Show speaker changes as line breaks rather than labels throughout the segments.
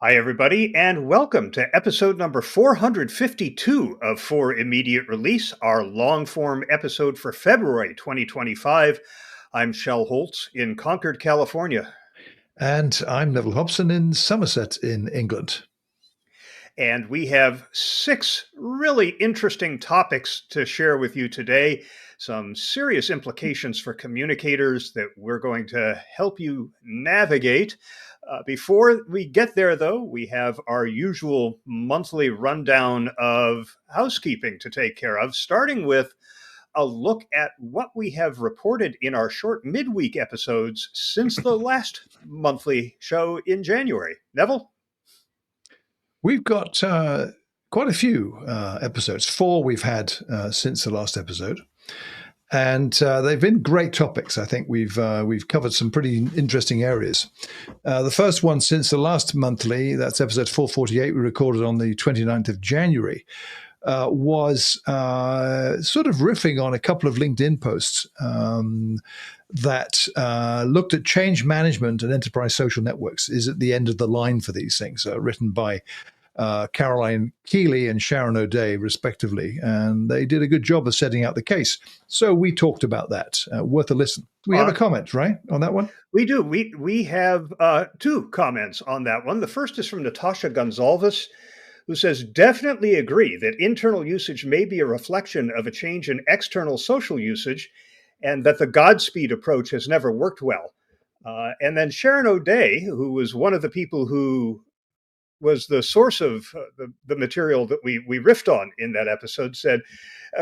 Hi, everybody, and welcome to episode number 452 of For Immediate Release, our long form episode for February 2025. I'm Shel Holtz in Concord, California.
And I'm Neville Hobson in Somerset in England.
And we have 6 really interesting topics to share with you today. Some serious implications for communicators that we're going to help you navigate. Before we get there, though, we have our usual monthly rundown of housekeeping to take care of, starting with a look at what we have reported in our short midweek episodes since the last monthly show in January. Neville?
We've got quite a few episodes. 4 we've had since the last episode. And they've been great topics. I think we've covered some pretty interesting areas. The first one since the last monthly, that's episode 448, we recorded on the 29th of January, was sort of riffing on a couple of LinkedIn posts that looked at change management and enterprise social networks is at the end of the line for these things, written by Caroline Keeley and Sharon O'Day, respectively. And they did a good job of setting out the case. So we talked about that. Worth a listen. We have a comment, right, on that one?
We do. We have 2 comments on that one. The first is from Natasha Gonzalez, who says, definitely agree that internal usage may be a reflection of a change in external social usage and that the Godspeed approach has never worked well. And then Sharon O'Day, who was one of the people who was the source of the material that we riffed on in that episode, said,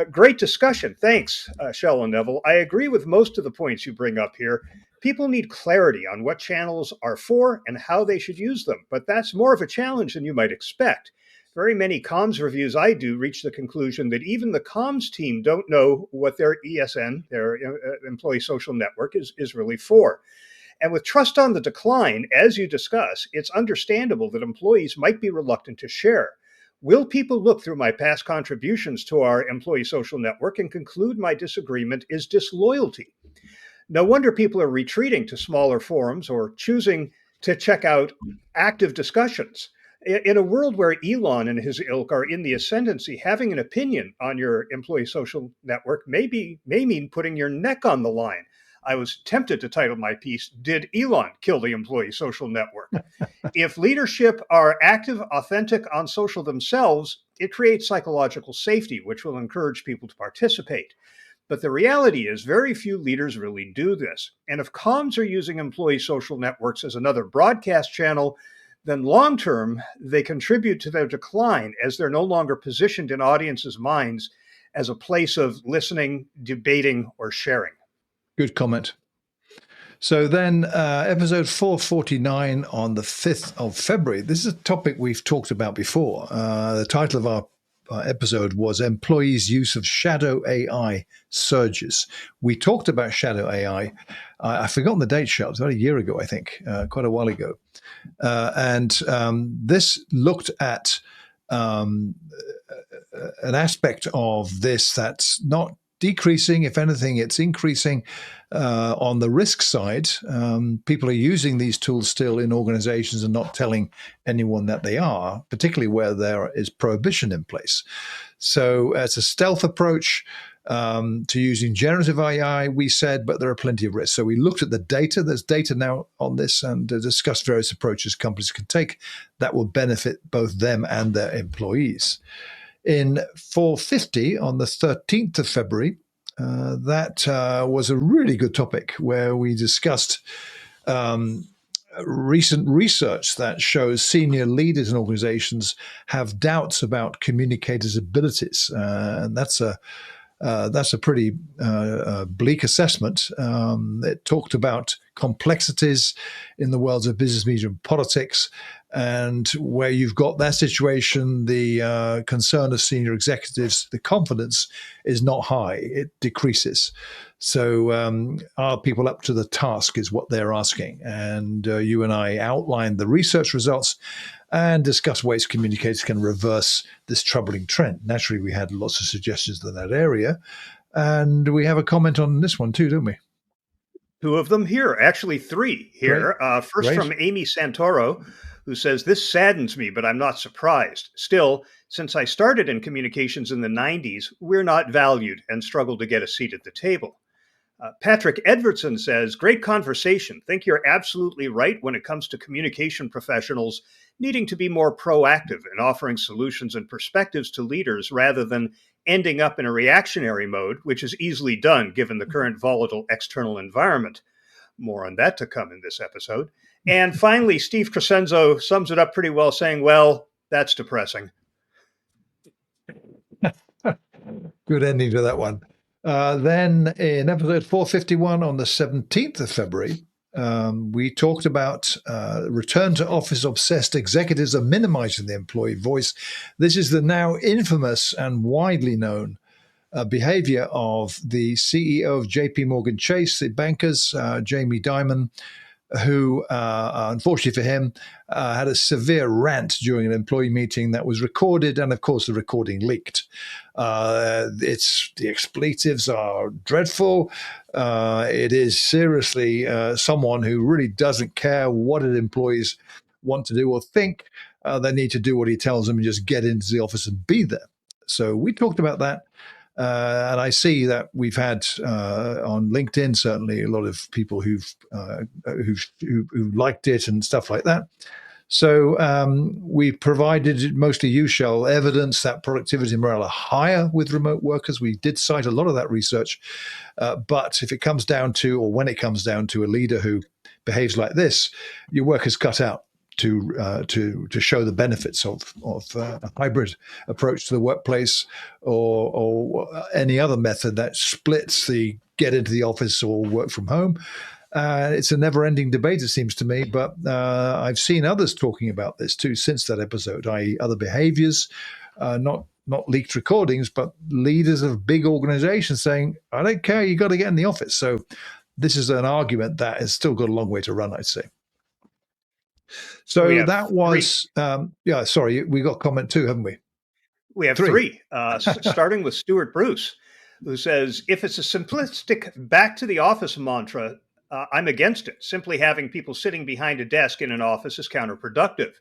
great discussion. Thanks, Shel and Neville. I agree with most of the points you bring up here. People need clarity on what channels are for and how they should use them, but that's more of a challenge than you might expect. Very many comms reviews I do reach the conclusion that even the comms team don't know what their ESN, their employee social network, is really for. And with trust on the decline, as you discuss, it's understandable that employees might be reluctant to share. Will people look through my past contributions to our employee social network and conclude my disagreement is disloyalty? No wonder people are retreating to smaller forums or choosing to check out active discussions. In a world where Elon and his ilk are in the ascendancy, having an opinion on your employee social network may mean putting your neck on the line. I was tempted to title my piece, Did Elon Kill the Employee Social Network? If leadership are active, authentic on social themselves, it creates psychological safety, which will encourage people to participate. But the reality is very few leaders really do this. And if comms are using employee social networks as another broadcast channel, then long-term, they contribute to their decline as they're no longer positioned in audiences' minds as a place of listening, debating, or sharing.
Good comment. So then episode 449 on the 5th of February. This is a topic we've talked about before. The title of our episode was Employees' Use of Shadow AI Surges. We talked about Shadow AI. I've forgotten the date, Shel. It was about a year ago, I think, quite a while ago. And this looked at an aspect of this that's not decreasing. If anything, it's increasing. On the risk side, people are using these tools still in organizations and not telling anyone that they are, particularly where there is prohibition in place. So it's a stealth approach to using generative AI, we said, but there are plenty of risks. So we looked at the data. There's data now on this and discussed various approaches companies can take that will benefit both them and their employees. In 450 on the 13th of February, that was a really good topic where we discussed recent research that shows senior leaders in organizations have doubts about communicators' abilities. And that's a pretty bleak assessment. It talked about complexities in the worlds of business, media, and politics. And where you've got that situation, the concern of senior executives, the confidence is not high. It decreases. So are people up to the task is what they're asking. And you and I outlined the research results and discuss ways communicators can reverse this troubling trend. Naturally, we had lots of suggestions in that area. And we have a comment on this one too, don't we?
2 of them here, actually 3 here. First
Great.
from Amy Santoro, who says, "This saddens me, but I'm not surprised. Still, since I started in communications in the 90s, we're not valued and struggle to get a seat at the table." Patrick Edwardson says, "Great conversation. Think you're absolutely right when it comes to communication professionals needing to be more proactive in offering solutions and perspectives to leaders rather than ending up in a reactionary mode, which is easily done given the current volatile external environment." More on that to come in this episode. And finally, Steve Crescenzo sums it up pretty well, saying, "Well, that's depressing."
Good ending to that one. Then in episode 451 on the 17th of February, we talked about return to office obsessed executives are minimizing the employee voice. This is the now infamous and widely known behavior of the CEO of JP Morgan Chase, the bankers, Jamie Dimon, who, unfortunately for him, had a severe rant during an employee meeting that was recorded, and of course the recording leaked. The expletives are dreadful. It is seriously someone who really doesn't care what his employees want to do or think. They need to do what he tells them and just get into the office and be there. So we talked about that. And I see that we've had on LinkedIn certainly a lot of people who've liked it and stuff like that. So we provided, mostly you, Shell, evidence that productivity and morale are higher with remote workers. We did cite a lot of that research. But if it comes down to, or when it comes down to a leader who behaves like this, your work is cut out to show the benefits of a hybrid approach to the workplace, or any other method that splits the get into the office or work from home. It's a never-ending debate, it seems to me, but I've seen others talking about this too since that episode, i.e. other behaviors, not leaked recordings, but leaders of big organizations saying, "I don't care, you got to get in the office." So this is an argument that has still got a long way to run, I'd say. So that was, sorry, we got comment too, haven't we?
We have three, starting with Stuart Bruce, who says, "If it's a simplistic back to the office mantra, I'm against it. Simply having people sitting behind a desk in an office is counterproductive.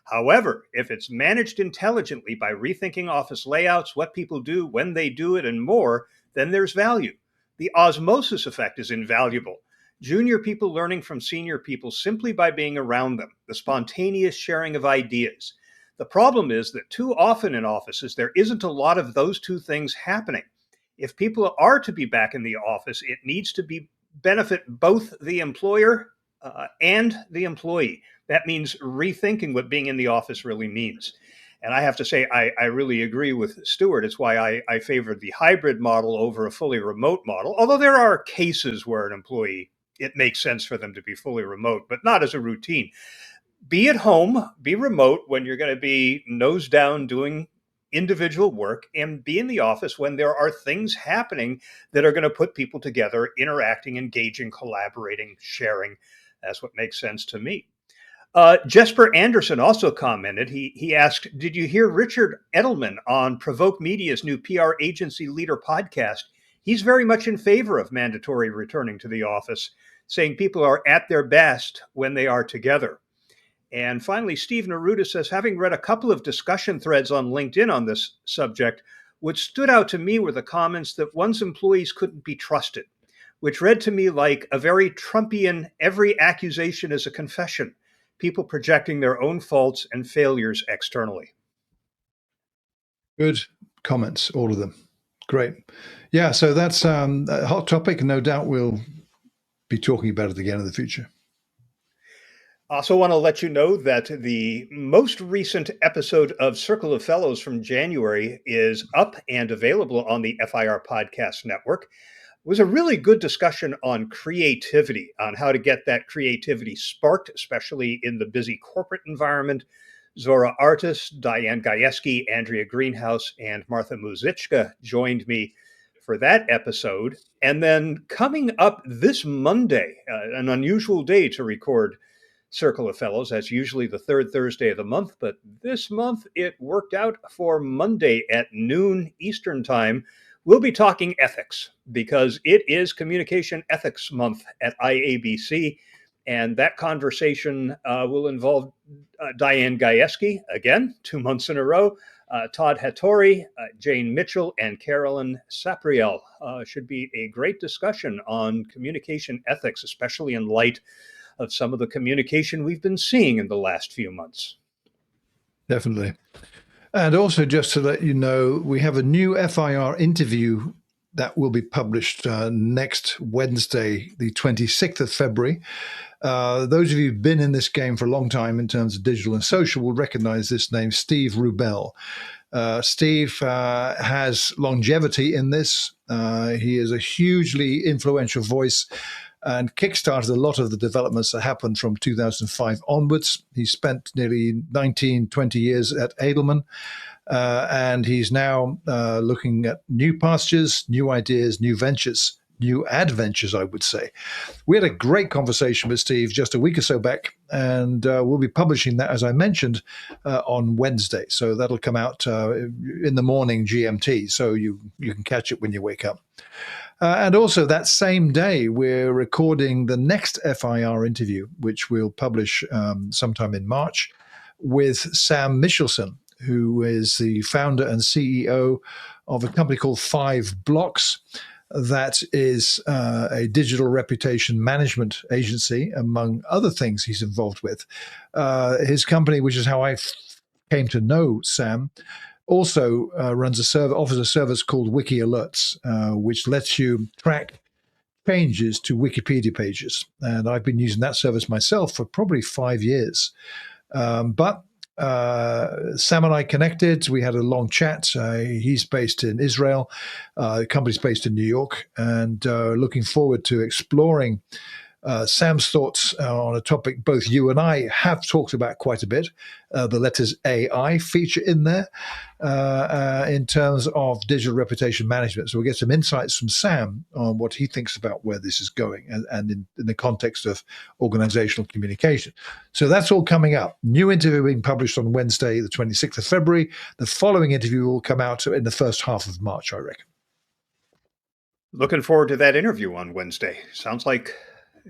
However, if it's managed intelligently by rethinking office layouts, what people do, when they do it, and more, then there's value. The osmosis effect is invaluable. Junior people learning from senior people simply by being around them, the spontaneous sharing of ideas. The problem is that too often in offices, there isn't a lot of those two things happening. If people are to be back in the office, it needs to benefit both the employer and the employee. That means rethinking what being in the office really means." And I have to say, I really agree with Stuart. It's why I favored the hybrid model over a fully remote model, although there are cases where an employee, it makes sense for them to be fully remote, but not as a routine. Be at home, be remote when you're going to be nose down doing individual work, and be in the office when there are things happening that are going to put people together, interacting, engaging, collaborating, sharing. That's what makes sense to me. Jesper Anderson also commented. He asked, "Did you hear Richard Edelman on Provoke Media's new PR agency leader podcast? He's very much in favor of mandatory returning to the office, saying people are at their best when they are together." And finally, Steve Neruda says, "Having read a couple of discussion threads on LinkedIn on this subject, what stood out to me were the comments that one's employees couldn't be trusted, which read to me like a very Trumpian, every accusation is a confession, people projecting their own faults and failures externally."
Good comments, all of them. Great. Yeah, so that's a hot topic, and no doubt we'll be talking about it again in the future.
I also want to let you know that the most recent episode of Circle of Fellows from January is up and available on the FIR Podcast Network. It was a really good discussion on creativity, on how to get that creativity sparked, especially in the busy corporate environment. Zora Artis, Diane Gajewski, Andrea Greenhouse, and Martha Muzichka joined me for that episode. And then coming up this Monday, an unusual day to record Circle of Fellows. That's usually the third Thursday of the month, but this month it worked out for Monday at noon Eastern Time. We'll be talking ethics because it is Communication Ethics Month at IABC. And that conversation will involve Diane Gajewski, again, 2 months in a row, Todd Hattori, Jane Mitchell, and Carolyn Sapriel. Should be a great discussion on communication ethics, especially in light of some of the communication we've been seeing in the last few months.
Definitely. And also, just to let you know, we have a new FIR interview that will be published next Wednesday, the 26th of February. Those of you who've been in this game for a long time in terms of digital and social will recognize this name, Steve Rubell. Steve has longevity in this. He is a hugely influential voice and kickstarted a lot of the developments that happened from 2005 onwards. He spent nearly 19, 20 years at Edelman, and he's now looking at new pastures, new ideas, new ventures, new adventures, I would say. We had a great conversation with Steve just a week or so back, and we'll be publishing that, as I mentioned, on Wednesday. So that'll come out in the morning GMT, so you can catch it when you wake up. And also that same day, we're recording the next FIR interview, which we'll publish sometime in March, with Sam Michelson, who is the founder and CEO of a company called 5 Blocks. That is a digital reputation management agency, among other things he's involved with. His company, which is how I came to know Sam, also offers a service called Wiki Alerts, which lets you track changes to Wikipedia pages. And I've been using that service myself for probably 5 years. But Sam and I connected. We had a long chat. He's based in Israel. The company's based in New York. And looking forward to exploring Sam's thoughts on a topic both you and I have talked about quite a bit, the letters AI feature in there in terms of digital reputation management. So we'll get some insights from Sam on what he thinks about where this is going and in the context of organizational communication. So that's all coming up. New interview being published on Wednesday, the 26th of February. The following interview will come out in the first half of March, I reckon.
Looking forward to that interview on Wednesday. Sounds like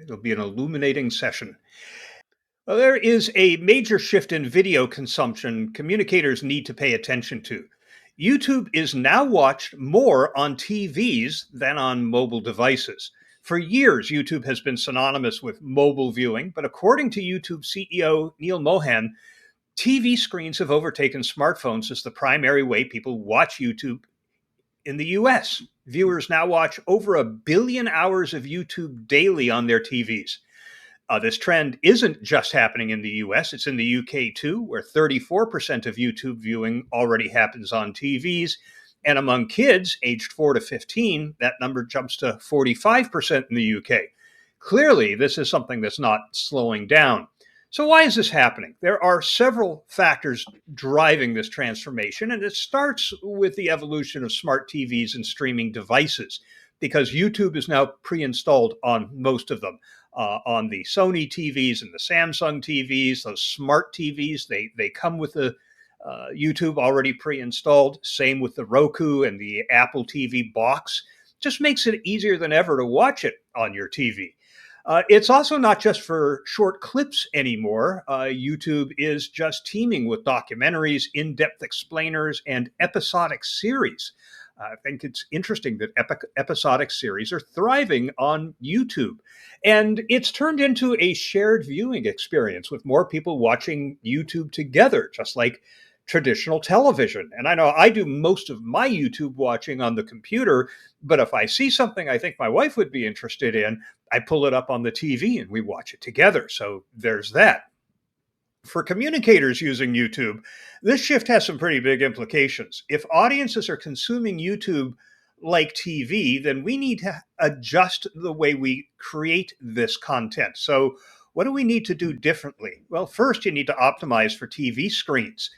it'll be an illuminating session. Well, there is a major shift in video consumption communicators need to pay attention to. YouTube is now watched more on TVs than on mobile devices. For years, YouTube has been synonymous with mobile viewing, but according to YouTube CEO Neil Mohan, TV screens have overtaken smartphones as the primary way people watch YouTube in the US. Viewers now watch over 1 billion hours of YouTube daily on their TVs. This trend isn't just happening in the US, it's in the UK too, where 34% of YouTube viewing already happens on TVs. And among kids aged 4 to 15, that number jumps to 45% in the UK. Clearly, this is something that's not slowing down. So why is this happening? There are several factors driving this transformation, and it starts with the evolution of smart TVs and streaming devices, because YouTube is now pre-installed on most of them. On the Sony TVs and the Samsung TVs, those smart TVs, they come with the YouTube already pre-installed. Same with the Roku and the Apple TV box. Just makes it easier than ever to watch it on your TV. It's also not just for short clips anymore. YouTube is just teeming with documentaries, in-depth explainers, and episodic series. I think it's interesting that episodic series are thriving on YouTube. And it's turned into a shared viewing experience with more people watching YouTube together, just like traditional television. And I know I do most of my YouTube watching on the computer, but if I see something I think my wife would be interested in, I pull it up on the TV and we watch it together. So there's that. For communicators using YouTube, this shift has some pretty big implications. If audiences are consuming YouTube like TV, then we need to adjust the way we create this content. So what do we need to do differently? Well, first, you need to optimize for TV screens.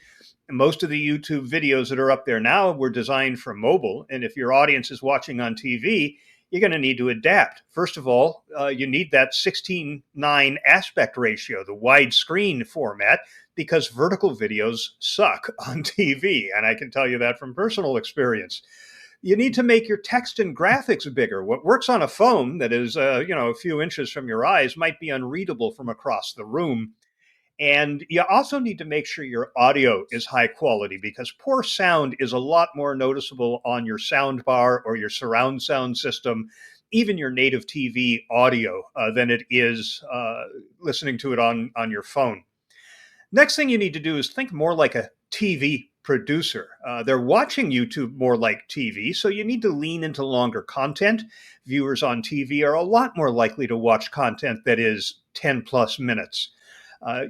Most of the YouTube videos that are up there now were designed for mobile. And if your audience is watching on TV, you're going to need to adapt. First of all, you need that 16:9 aspect ratio, the widescreen format, because vertical videos suck on TV. And I can tell you that from personal experience. You need to make your text and graphics bigger. What works on a phone that is, a few inches from your eyes might be unreadable from across the room. And you also need to make sure your audio is high quality because poor sound is a lot more noticeable on your sound bar or your surround sound system, even your native TV audio, than it is listening to it on your phone. Next thing you need to do is think more like a TV producer. They're watching YouTube more like TV, so you need to lean into longer content. Viewers on TV are a lot more likely to watch content that is 10 plus minutes.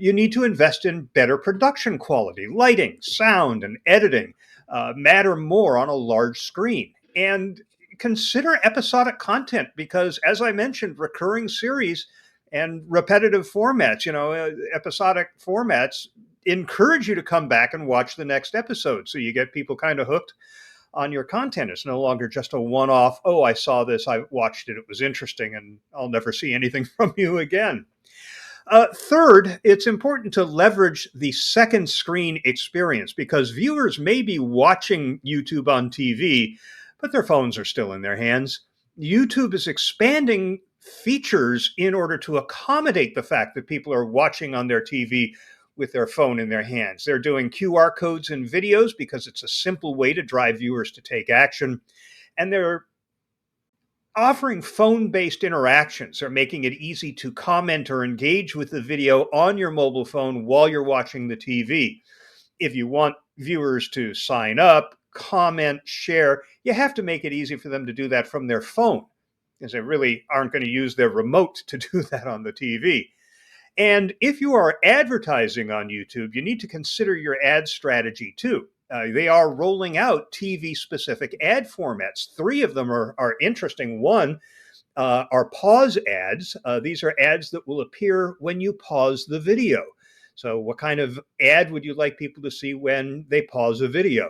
You need to invest in better production quality. Lighting, sound, and editing matter more on a large screen. And consider episodic content because, as I mentioned, recurring series and repetitive formats, episodic formats encourage you to come back and watch the next episode. So you get people kind of hooked on your content. It's no longer just a one off, oh, I saw this, I watched it, it was interesting, and I'll never see anything from you again. Third, it's important to leverage the second screen experience because viewers may be watching YouTube on TV, but their phones are still in their hands. YouTube is expanding features in order to accommodate the fact that people are watching on their TV with their phone in their hands. They're doing QR codes in videos because it's a simple way to drive viewers to take action. And they're offering phone-based interactions or making it easy to comment or engage with the video on your mobile phone while you're watching the TV. If you want viewers to sign up, comment, share, you have to make it easy for them to do that from their phone because they really aren't going to use their remote to do that on the TV. And if you are advertising on YouTube, you need to consider your ad strategy too. They are rolling out TV specific ad formats. Three of them are interesting. One are pause ads. These are ads that will appear when you pause the video. So, what kind of ad would you like people to see when they pause a video?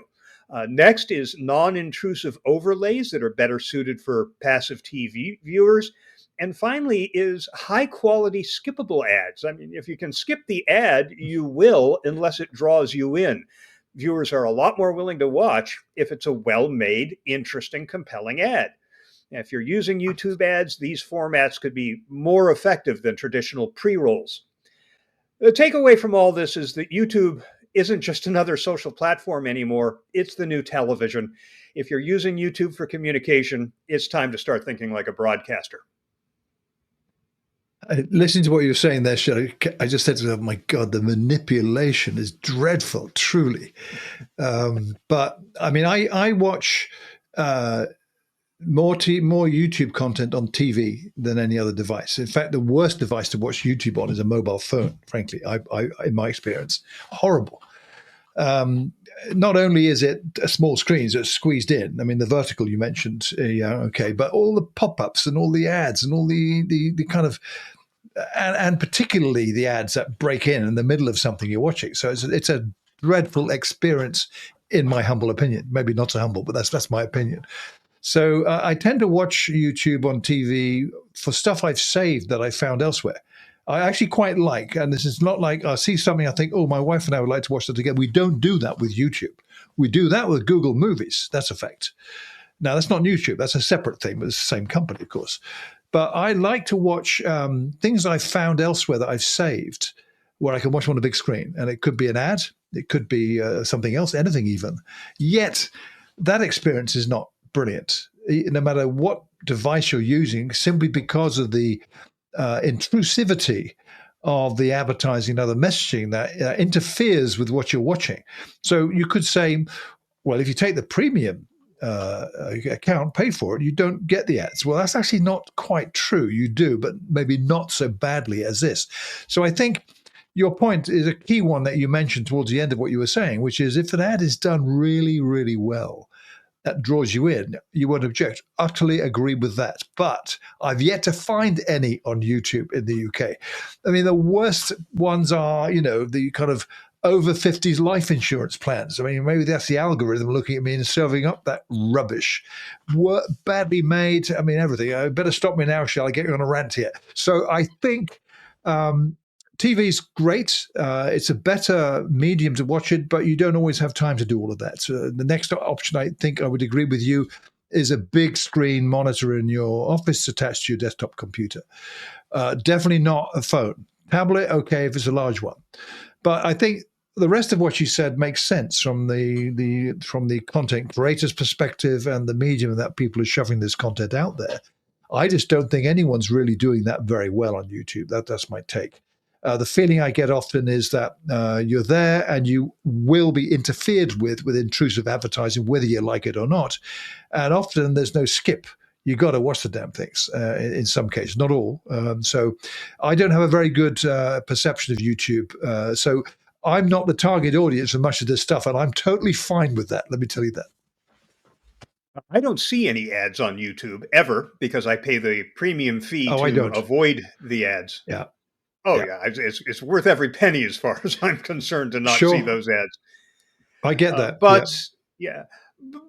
Next is non intrusive overlays that are better suited for passive TV viewers. And finally is high quality skippable ads. I mean, if you can skip the ad, you will, unless it draws you in. Viewers are a lot more willing to watch if it's a well-made, interesting, compelling ad. If you're using YouTube ads, these formats could be more effective than traditional pre-rolls. The takeaway from all this is that YouTube isn't just another social platform anymore. It's the new television. If you're using YouTube for communication, it's time to start thinking like a broadcaster.
Listening to what you were saying there, Shelley, I just said to myself, my God, the manipulation is dreadful, truly. But I mean, I watch more YouTube content on TV than any other device. In fact, the worst device to watch YouTube on is a mobile phone, frankly, in my experience. Horrible. Not only is it a small screen, so it's squeezed in. I mean, the vertical you mentioned, okay, but all the pop-ups and all the ads and all the kind of, and particularly the ads that break in the middle of something you're watching. So it's a dreadful experience, in my humble opinion. Maybe not so humble, but that's my opinion. So I tend to watch YouTube on TV for stuff I've saved that I found elsewhere. I actually quite like, and this is not like I see something I think, oh, my wife and I would like to watch that together. We don't do that with YouTube. We do that with Google Movies. That's a fact. Now, that's not YouTube. That's a separate thing, but it's the same company, of course. But I like to watch things I've found elsewhere that I've saved where I can watch on a big screen. And it could be an ad. It could be something else, anything even. Yet, that experience is not brilliant, no matter what device you're using, simply because of the intrusivity of the advertising and other messaging that interferes with what you're watching. So you could say, well, if you take the premium account, pay for it, you don't get the ads. Well, that's actually not quite true. You do, but maybe not so badly as this. So I think your point is a key one that you mentioned towards the end of what you were saying, which is if an ad is done really, really well, that draws you in, you won't object. Utterly agree with that. But I've yet to find any on YouTube in the UK. I mean, the worst ones are, the kind of over 50s life insurance plans. I mean, maybe that's the algorithm looking at me and serving up that rubbish. Badly made. I mean, everything. Better stop me now, shall I get you on a rant here? So I think TV's great. It's a better medium to watch it, but you don't always have time to do all of that. So the next option, I think I would agree with you, is a big screen monitor in your office attached to your desktop computer. Definitely not a phone. Tablet, okay, if it's a large one. But I think the rest of what you said makes sense from the content creator's perspective and the medium that people are shoving this content out there. I just don't think anyone's really doing that very well on YouTube. That's my take. The feeling I get often is that you're there and you will be interfered with intrusive advertising, whether you like it or not. And often there's no skip. You got to watch the damn things in some cases, not all. So I don't have a very good perception of YouTube. So I'm not the target audience for much of this stuff, and I'm totally fine with that. Let me tell you that.
I don't see any ads on YouTube ever because I pay the premium fee
Oh, I
to
don't.
avoid the ads.
Yeah.
Oh
Yeah.
yeah, it's worth every penny as far as I'm concerned to not see
Sure.
those ads.
I get that. Yeah.
But yeah,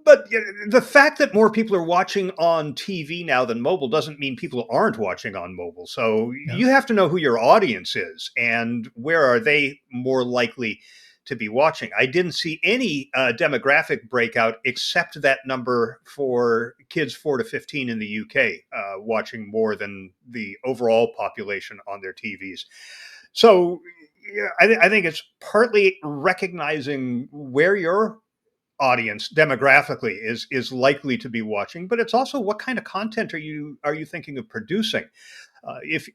but the fact that more people are watching on TV now than mobile doesn't mean people aren't watching on mobile. So
Yeah.
you have to know who your audience is and where are they more likely to be watching. I didn't see any demographic breakout except that number for kids 4 to 15 in the UK watching more than the overall population on their TVs. So yeah, I think it's partly recognizing where your audience demographically is likely to be watching, but it's also what kind of content are you thinking of producing? If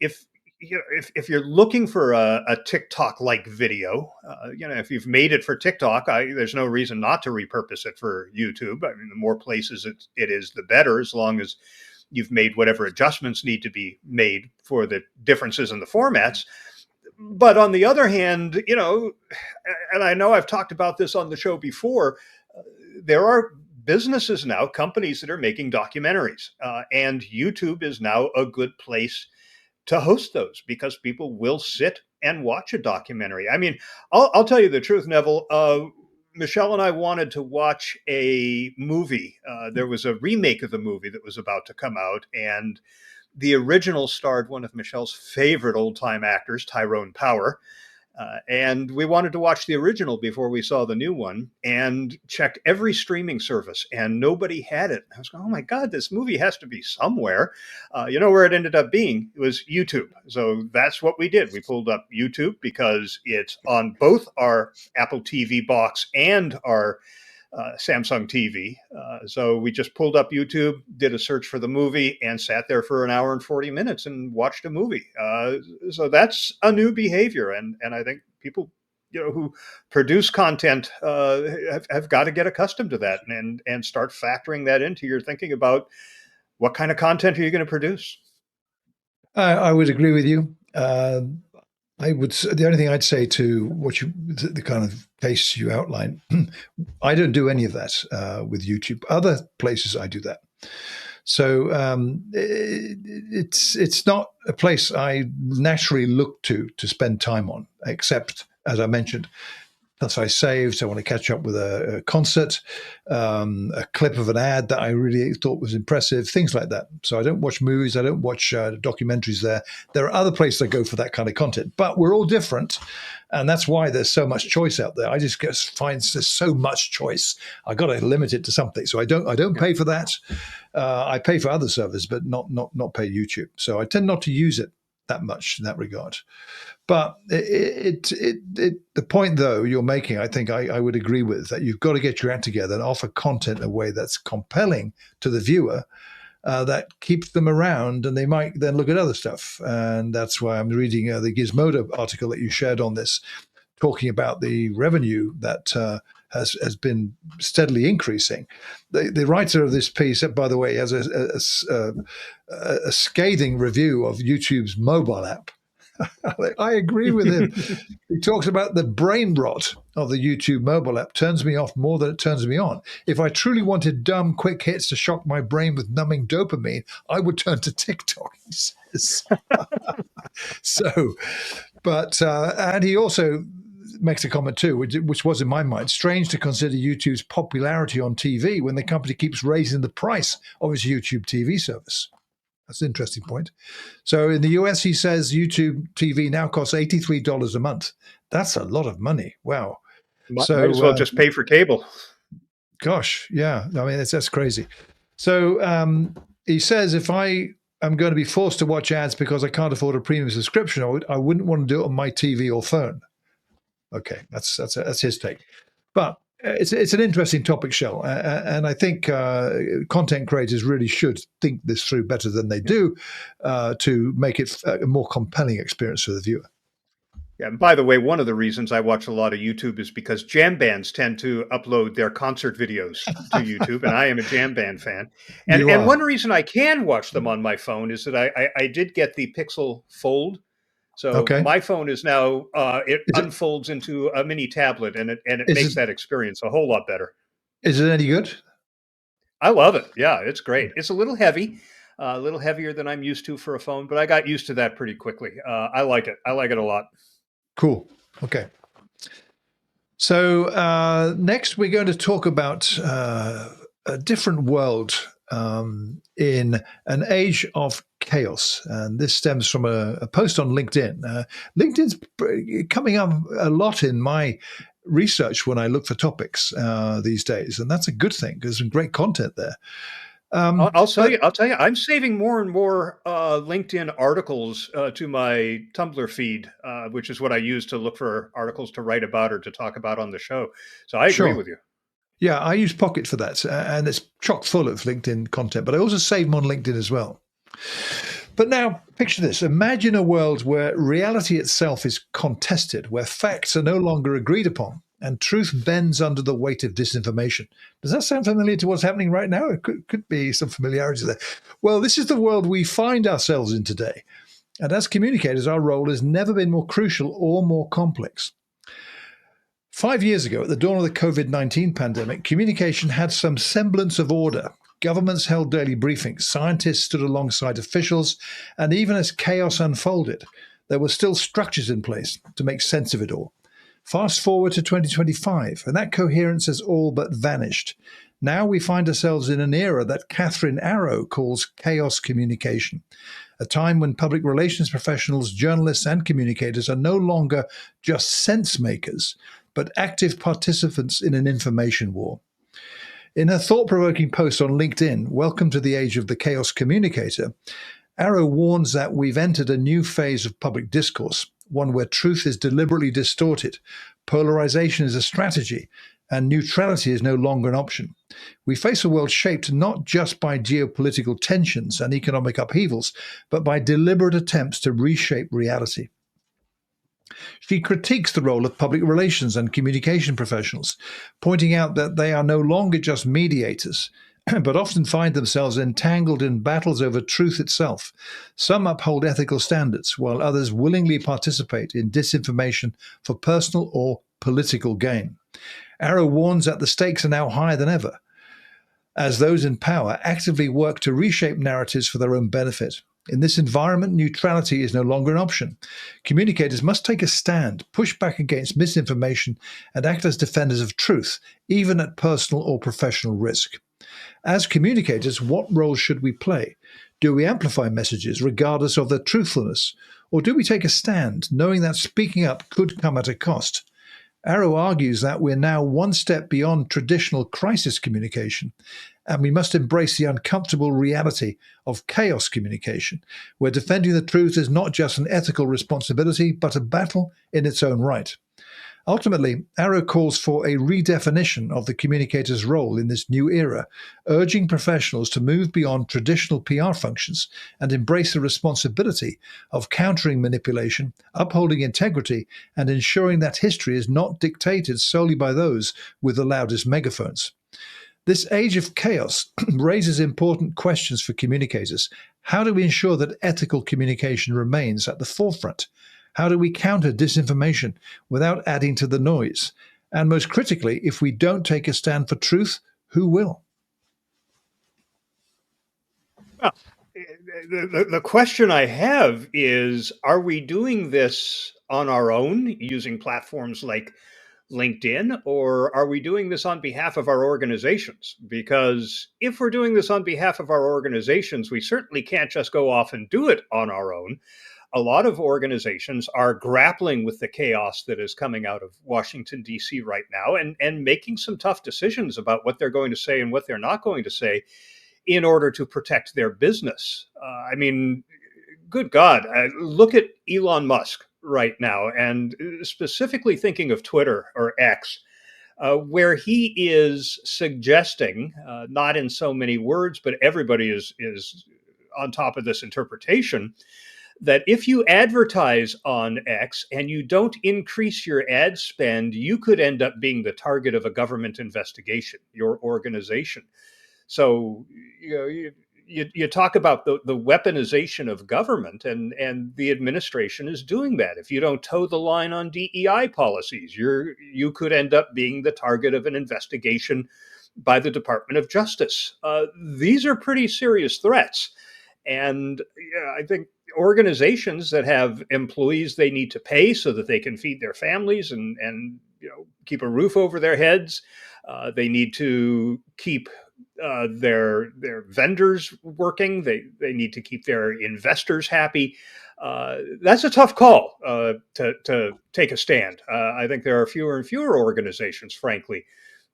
you know, if you're looking for a TikTok like video, if you've made it for TikTok, there's no reason not to repurpose it for YouTube. I mean, the more places it is, the better, as long as you've made whatever adjustments need to be made for the differences in the formats. But on the other hand, and I know I've talked about this on the show before, there are businesses now, companies that are making documentaries, and YouTube is now a good place to host those because people will sit and watch a documentary. I mean, I'll tell you the truth, Neville. Michelle and I wanted to watch a movie. There was a remake of the movie that was about to come out, and the original starred one of Michelle's favorite old time actors, Tyrone Power. And we wanted to watch the original before we saw the new one and checked every streaming service, and nobody had it. I was going, oh my God, this movie has to be somewhere. You know where it ended up being? It was YouTube. So that's what we did. We pulled up YouTube because it's on both our Apple TV box and our Samsung TV. So we just pulled up YouTube, did a search for the movie, and sat there for an hour and 40 minutes and watched a movie. So that's a new behavior. And I think people who produce content have got to get accustomed to that and start factoring that into your thinking about what kind of content are you going to produce.
I would agree with you. The only thing I'd say to the kind of case you outlined, I don't do any of that with YouTube. Other places I do that. So it's not a place I naturally look to spend time on, except, as I mentioned, that's I saved. I want to catch up with a concert, a clip of an ad that I really thought was impressive, things like that. So I don't watch movies. I don't watch documentaries there. There are other places I go for that kind of content, but we're all different. And that's why there's so much choice out there. I just find there's so much choice. I got to limit it to something. So I don't pay for that. I pay for other services, but not pay YouTube. So I tend not to use it that much in that regard. But the point, though, you're making, I think I would agree with, that you've got to get your act together and offer content in a way that's compelling to the viewer, that keeps them around, and they might then look at other stuff. And that's why I'm reading the Gizmodo article that you shared on this, talking about the revenue that has been steadily increasing. The writer of this piece, by the way, has a scathing review of YouTube's mobile app. I agree with him. He talks about the brain rot of the YouTube mobile app turns me off more than it turns me on. If I truly wanted dumb, quick hits to shock my brain with numbing dopamine, I would turn to TikTok, he says. And he also makes a comment too, which was in my mind, strange to consider YouTube's popularity on TV when the company keeps raising the price of its YouTube TV service. That's an interesting point. So in the US, he says YouTube TV now costs $83 a month. That's a lot of money. Wow.
Might as well just pay for cable.
Gosh, yeah. I mean, that's crazy. So he says, if I am going to be forced to watch ads because I can't afford a premium subscription, I wouldn't want to do it on my TV or phone. Okay, that's his take. But it's an interesting topic, Shell, and I think content creators really should think this through better than they do to make it a more compelling experience for the viewer.
Yeah, and by the way, one of the reasons I watch a lot of YouTube is because jam bands tend to upload their concert videos to YouTube, and I am a jam band fan. And
You
and
are
one reason I can watch them on my phone is that I did get the Pixel Fold. So
okay.
my phone is now it
Is it
unfolds into a mini tablet, and it
is
makes
it
that experience a whole lot better.
is it any good?
I love it. Yeah, it's great. It's a little heavy, a little heavier than I'm used to for a phone, but I got used to that pretty quickly. I like it. I like it a lot.
Cool. Okay. So next, we're going to talk about a different world in an age of chaos, and this stems from a post on LinkedIn. LinkedIn's coming up a lot in my research when I look for topics these days, and that's a good thing because there's some great content there.
I'll tell you.
But
I'll tell you. I'm saving more and more LinkedIn articles to my Tumblr feed, which is what I use to look for articles to write about or to talk about on the show. So I agree
sure.
with you.
Yeah, I use Pocket for that, and it's chock full of LinkedIn content, but I also save them on LinkedIn as well. But now, picture this. Imagine a world where reality itself is contested, where facts are no longer agreed upon, and truth bends under the weight of disinformation. Does that sound familiar to what's happening right now? It could be some familiarity there. Well, this is the world we find ourselves in today. And as communicators, our role has never been more crucial or more complex. 5 years ago, at the dawn of the COVID-19 pandemic, communication had some semblance of order. Governments held daily briefings, scientists stood alongside officials, and even as chaos unfolded, there were still structures in place to make sense of it all. Fast forward to 2025, and that coherence has all but vanished. Now we find ourselves in an era that Catherine Arrow calls chaos communication, a time when public relations professionals, journalists, and communicators are no longer just sense makers, but active participants in an information war. In her thought provoking post on LinkedIn, Welcome to the Age of the Chaos Communicator, Arrow warns that we've entered a new phase of public discourse, one where truth is deliberately distorted, polarization is a strategy, and neutrality is no longer an option. We face a world shaped not just by geopolitical tensions and economic upheavals, but by deliberate attempts to reshape reality. She critiques the role of public relations and communication professionals, pointing out that they are no longer just mediators, but often find themselves entangled in battles over truth itself. Some uphold ethical standards, while others willingly participate in disinformation for personal or political gain. Arrow warns that the stakes are now higher than ever, as those in power actively work to reshape narratives for their own benefit. In this environment, neutrality is no longer an option. Communicators must take a stand, push back against misinformation, and act as defenders of truth, even at personal or professional risk. As communicators, what role should we play? Do we amplify messages regardless of their truthfulness? Or do we take a stand, knowing that speaking up could come at a cost? Arrow argues that we're now one step beyond traditional crisis communication, and we must embrace the uncomfortable reality of chaos communication, where defending the truth is not just an ethical responsibility, but a battle in its own right. Ultimately, Arrow calls for a redefinition of the communicator's role in this new era, urging professionals to move beyond traditional PR functions and embrace the responsibility of countering manipulation, upholding integrity, and ensuring that history is not dictated solely by those with the loudest megaphones. This age of chaos raises important questions for communicators. How do we ensure that ethical communication remains at the forefront? How do we counter disinformation without adding to the noise? And most critically, if we don't take a stand for truth, who will?
Well, the question I have is, are we doing this on our own using platforms like LinkedIn, or are we doing this on behalf of our organizations? Because if we're doing this on behalf of our organizations, we certainly can't just go off and do it on our own. A lot of organizations are grappling with the chaos that is coming out of Washington, D.C. right now, and making some tough decisions about what they're going to say and what they're not going to say in order to protect their business. I mean, good God, look at Elon Musk right now, and specifically thinking of Twitter or X, where he is suggesting, not in so many words, but everybody is on top of this interpretation, that if you advertise on X and you don't increase your ad spend, you could end up being the target of a government investigation, your organization. So, you talk about the weaponization of government, and the administration is doing that. If you don't toe the line on DEI policies, you could end up being the target of an investigation by the Department of Justice. These are pretty serious threats. And I think organizations that have employees they need to pay so that they can feed their families and keep a roof over their heads, they need to keep their vendors working. They need to keep their investors happy. That's a tough call to take a stand. I think there are fewer and fewer organizations, frankly,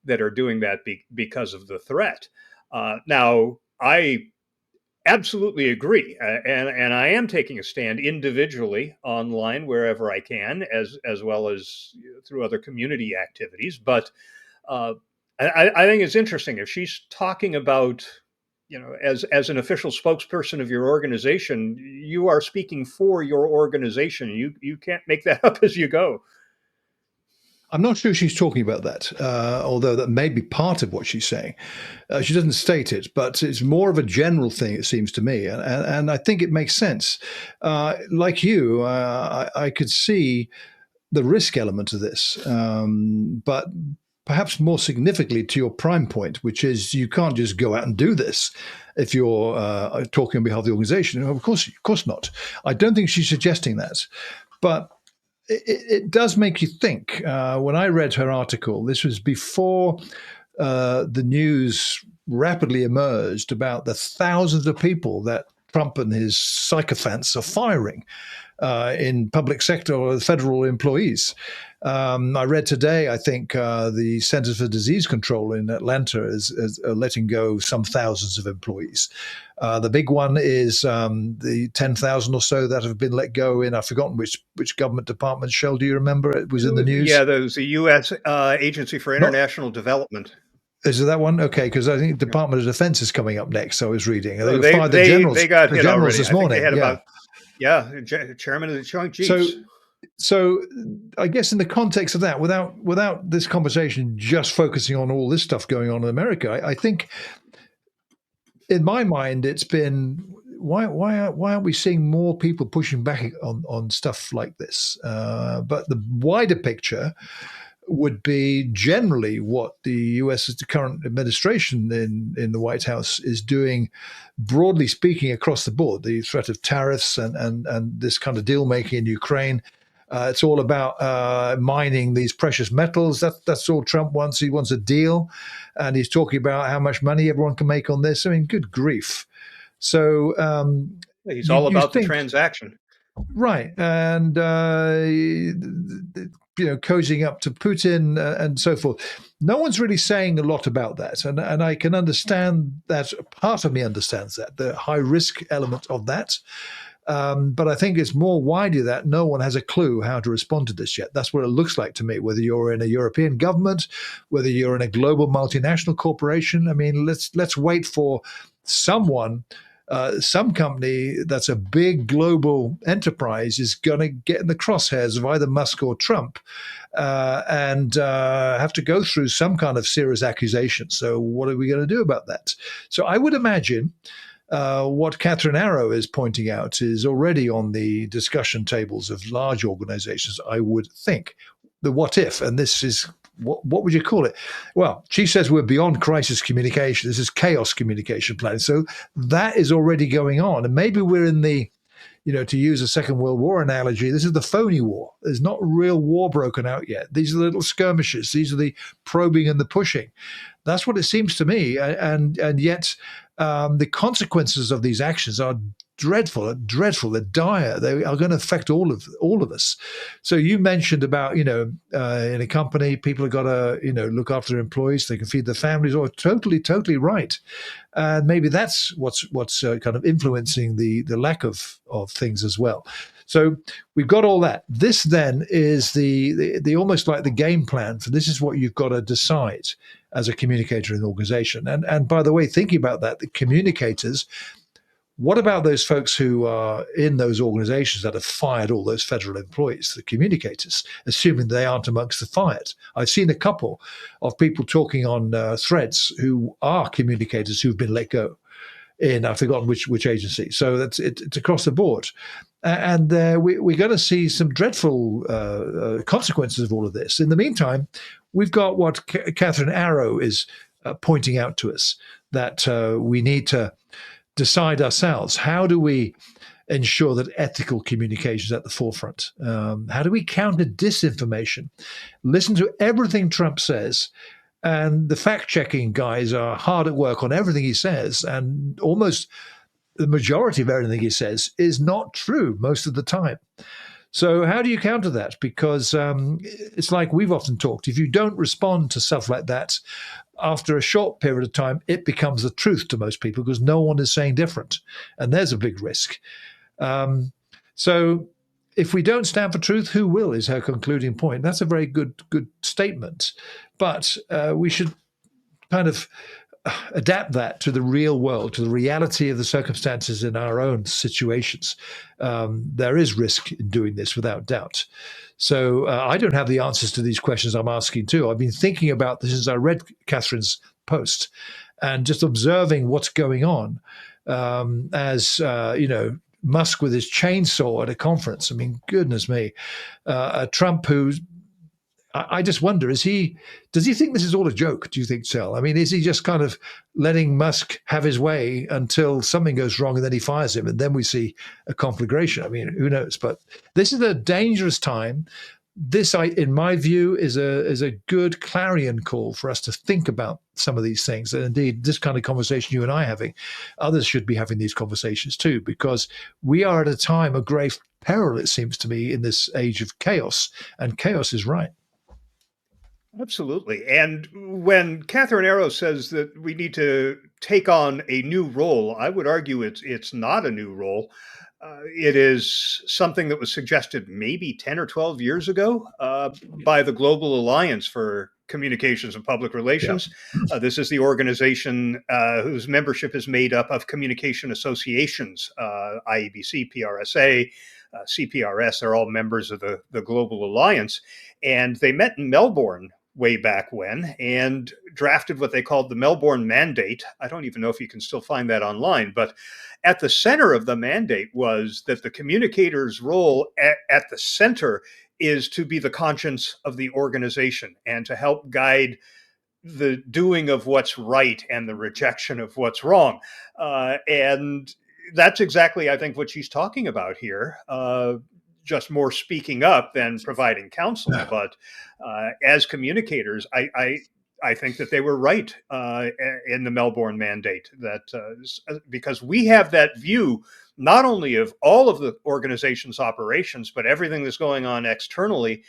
that are doing that because of the threat. Now, I absolutely agree, and I am taking a stand individually online wherever I can, as well as through other community activities. But I think it's interesting if she's talking about, as an official spokesperson of your organization, you are speaking for your organization. You can't make that up as you go.
I'm not sure she's talking about that, although that may be part of what she's saying. She doesn't state it, but it's more of a general thing, it seems to me. And I think it makes sense. Like you, I could see the risk element of this, but perhaps more significantly to your prime point, which is you can't just go out and do this if you're talking on behalf of the organization. Of course not. I don't think she's suggesting that. But it does make you think. When I read her article, this was before the news rapidly emerged about the thousands of people that Trump and his sycophants are firing in public sector or federal employees. I read today, I think the Centers for Disease Control in Atlanta is letting go some thousands of employees. The big one is the 10,000 or so that have been let go in, I've forgotten which government department. Shell, do you remember? It was in the news.
Yeah, there was the U.S. Agency for International Development.
Is it that one? Okay, because I think Department of Defense is coming up next. I was reading.
They fired the generals. They got hit already
this morning.
They had chairman of the Joint Chiefs.
So I guess in the context of that, without this conversation just focusing on all this stuff going on in America, I think in my mind it's been why aren't we seeing more people pushing back on stuff like this? But the wider picture would be generally what the U.S. the current administration in the White House is doing, broadly speaking, across the board. The threat of tariffs and this kind of deal making in Ukraine. It's all about mining these precious metals. That's all Trump wants. He wants a deal, and he's talking about how much money everyone can make on this. I mean, good grief! So
he's all about the transaction,
right? And cozying up to Putin and so forth. No one's really saying a lot about that, and I can understand that. Part of me understands that, the high risk element of that. But I think it's more widely that no one has a clue how to respond to this yet. That's what it looks like to me, whether you're in a European government, whether you're in a global multinational corporation. I mean, let's wait for someone, some company that's a big global enterprise is going to get in the crosshairs of either Musk or Trump and have to go through some kind of serious accusation. So what are we going to do about that? So I would imagine what Catherine Arrow is pointing out is already on the discussion tables of large organizations, I would think. The what if, and this is, what would you call it? Well, she says we're beyond crisis communication. This is chaos communication planning. So that is already going on. And maybe we're in the, to use a Second World War analogy, this is the phony war. There's not real war broken out yet. These are the little skirmishes. These are the probing and the pushing. That's what it seems to me. And yet the consequences of these actions are dreadful, dreadful. They're dire. They are going to affect all of us. So you mentioned about in a company, people have got to look after their employees. They can feed their families. Or totally right. And maybe that's what's kind of influencing the lack of things as well. So we've got all that. This then is the almost like the game plan for this is what you've got to decide as a communicator in an organization. And by the way, thinking about that, the communicators, what about those folks who are in those organizations that have fired all those federal employees, the communicators, assuming they aren't amongst the fired? I've seen a couple of people talking on threads who are communicators who've been let go in, I've forgotten which agency. So it's across the board. And we're going to see some dreadful consequences of all of this. In the meantime, we've got what Catherine Arrow is pointing out to us, that we need to decide ourselves. How do we ensure that ethical communication is at the forefront? How do we counter disinformation? Listen to everything Trump says. And the fact-checking guys are hard at work on everything he says. And almost the majority of everything he says is not true most of the time. So how do you counter that? Because it's like we've often talked. If you don't respond to stuff like that, after a short period of time, it becomes the truth to most people because no one is saying different. And there's a big risk. So if we don't stand for truth, who will, is her concluding point. That's a very good statement. But we should kind of adapt that to the real world, to the reality of the circumstances in our own situations. There is risk in doing this, without doubt. So I don't have the answers to these questions I'm asking too. I've been thinking about this as I read Catherine's post and just observing what's going on as, Musk with his chainsaw at a conference. I mean, goodness me. Trump, who's I just wonder, does he think this is all a joke, do you think, Sel? I mean, is he just kind of letting Musk have his way until something goes wrong and then he fires him and then we see a conflagration? I mean, who knows? But this is a dangerous time. This, in my view, is a good clarion call for us to think about some of these things. And indeed, this kind of conversation you and I are having, others should be having these conversations too, because we are at a time of grave peril, it seems to me, in this age of chaos. And chaos is right.
Absolutely. And when Catherine Arrow says that we need to take on a new role, I would argue it's not a new role. It is something that was suggested maybe 10 or 12 years ago by the Global Alliance for Communications and Public Relations. Yeah. This is the organization whose membership is made up of communication associations, IEBC, PRSA, CPRS. They're all members of the Global Alliance. And they met in Melbourne way back when and drafted what they called the Melbourne Mandate. I don't even know if you can still find that online, but at the center of the mandate was that the communicator's role at the center is to be the conscience of the organization and to help guide the doing of what's right and the rejection of what's wrong. And that's exactly, I think, what she's talking about here. Just more speaking up than providing counsel. But as communicators, I think that they were right in the Melbourne Mandate, that because we have that view not only of all of the organization's operations, but everything that's going on externally.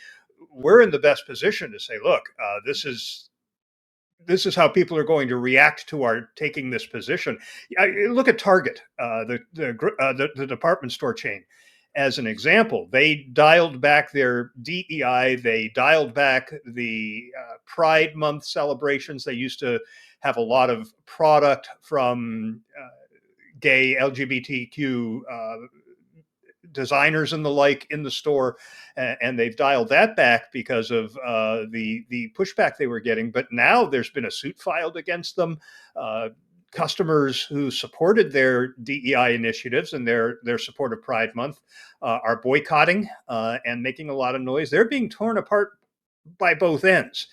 We're in the best position to say, look, this is how people are going to react to our taking this position. Look at Target, the department store chain. As an example, they dialed back their DEI. They dialed back the Pride Month celebrations. They used to have a lot of product from gay LGBTQ designers and the like in the store, and they've dialed that back because of the pushback they were getting. But now there's been a suit filed against them. Customers who supported their DEI initiatives and their support of Pride Month are boycotting and making a lot of noise. They're being torn apart by both ends.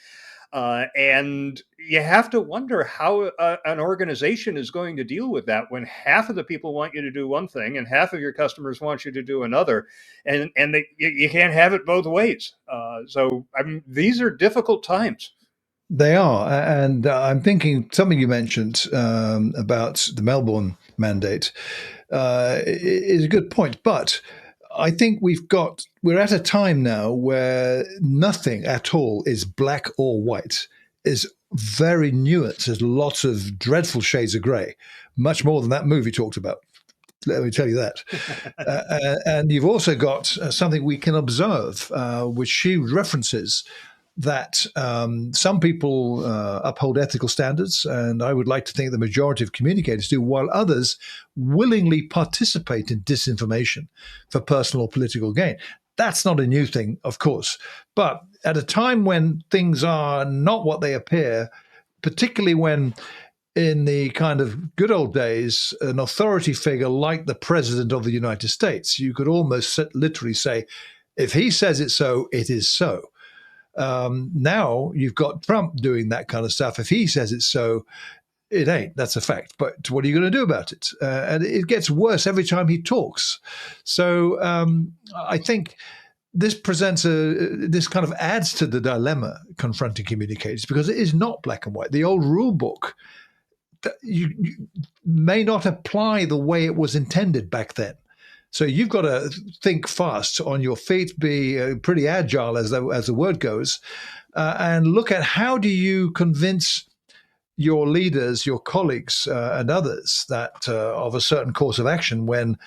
And you have to wonder how an organization is going to deal with that when half of the people want you to do one thing and half of your customers want you to do another. And you can't have it both ways. So I mean, these are difficult times.
They are, and I'm thinking something you mentioned about the Melbourne mandate is a good point. But I think we're at a time now where nothing at all is black or white. Is very nuanced. There's lots of dreadful shades of grey, much more than that movie talked about. Let me tell you that. And you've also got something we can observe, which she references that some people uphold ethical standards, and I would like to think the majority of communicators do, while others willingly participate in disinformation for personal or political gain. That's not a new thing, of course, but at a time when things are not what they appear, particularly when in the kind of good old days, an authority figure like the President of the United States, you could almost literally say, if he says it so, it is so. Now you've got Trump doing that kind of stuff. If he says it's so, it ain't. That's a fact. But what are you going to do about it? And it gets worse every time he talks. So I think this kind of adds to the dilemma confronting communicators because it is not black and white. The old rule book you may not apply the way it was intended back then. So you've got to think fast on your feet, be pretty agile, as the word goes, and look at how do you convince your leaders, your colleagues, and others that of a certain course of action when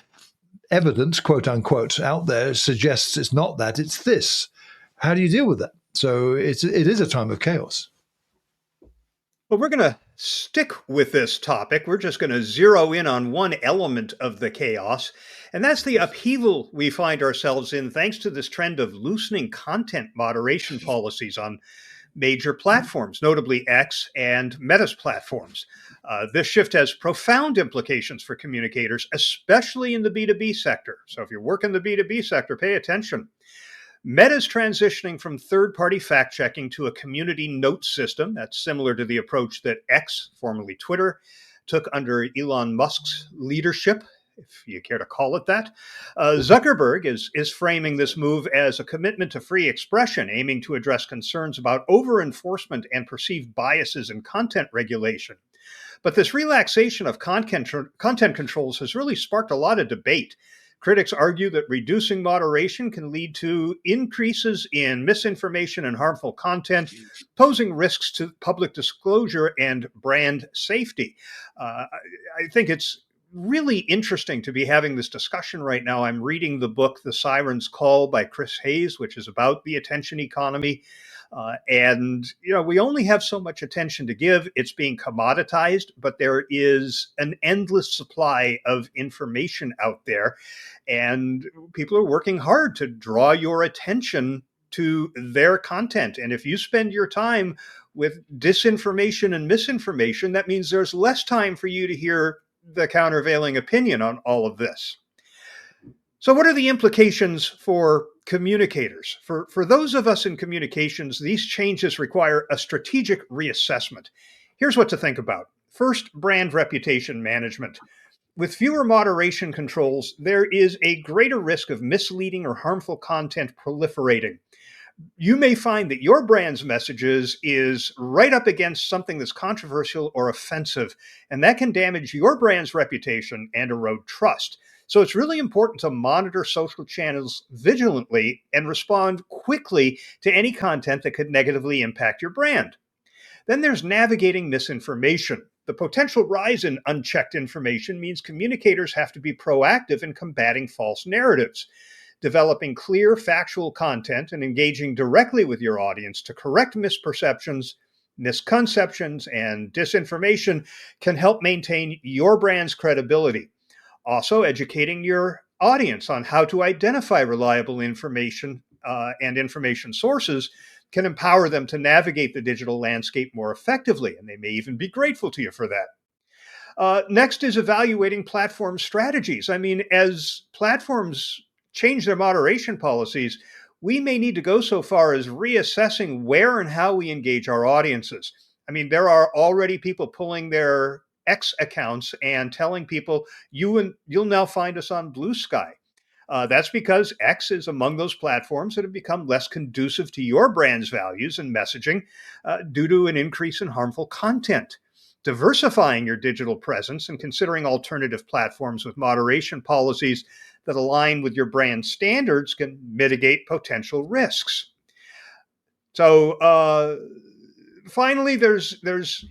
evidence, quote unquote, out there suggests it's not that, it's this. How do you deal with that? So it is a time of chaos.
Well, we're going to stick with this topic. We're just going to zero in on one element of the chaos, and that's the upheaval we find ourselves in thanks to this trend of loosening content moderation policies on major platforms, notably X and Meta's platforms. This shift has profound implications for communicators, especially in the B2B sector. So if you work in the B2B sector, pay attention. Meta's transitioning from third-party fact-checking to a community notes system. That's similar to the approach that X, formerly Twitter, took under Elon Musk's leadership, if you care to call it that. Zuckerberg is framing this move as a commitment to free expression, aiming to address concerns about over-enforcement and perceived biases in content regulation. But this relaxation of content controls has really sparked a lot of debate. Critics argue that reducing moderation can lead to increases in misinformation and harmful content, posing risks to public disclosure and brand safety. I think it's really interesting to be having this discussion right now. I'm reading the book, The Siren's Call by Chris Hayes, which is about the attention economy. We only have so much attention to give. It's being commoditized, but there is an endless supply of information out there. And people are working hard to draw your attention to their content. And if you spend your time with disinformation and misinformation, that means there's less time for you to hear the countervailing opinion on all of this. So, what are the implications for communicators? For those of us in communications, these changes require a strategic reassessment. Here's what to think about. First, brand reputation management. With fewer moderation controls, there is a greater risk of misleading or harmful content proliferating. You may find that your brand's messages is right up against something that's controversial or offensive, and that can damage your brand's reputation and erode trust. So it's really important to monitor social channels vigilantly and respond quickly to any content that could negatively impact your brand. Then there's navigating misinformation. The potential rise in unchecked information means communicators have to be proactive in combating false narratives. Developing clear, factual content and engaging directly with your audience to correct misperceptions, misconceptions, and disinformation can help maintain your brand's credibility. Also, educating your audience on how to identify reliable information and information sources can empower them to navigate the digital landscape more effectively, and they may even be grateful to you for that. Next is evaluating platform strategies. I mean, as platforms change their moderation policies, we may need to go so far as reassessing where and how we engage our audiences. I mean, there are already people pulling their X accounts and telling people you'll now find us on Blue Sky. That's because X is among those platforms that have become less conducive to your brand's values and messaging due to an increase in harmful content. Diversifying your digital presence and considering alternative platforms with moderation policies that align with your brand standards can mitigate potential risks. So, finally, there's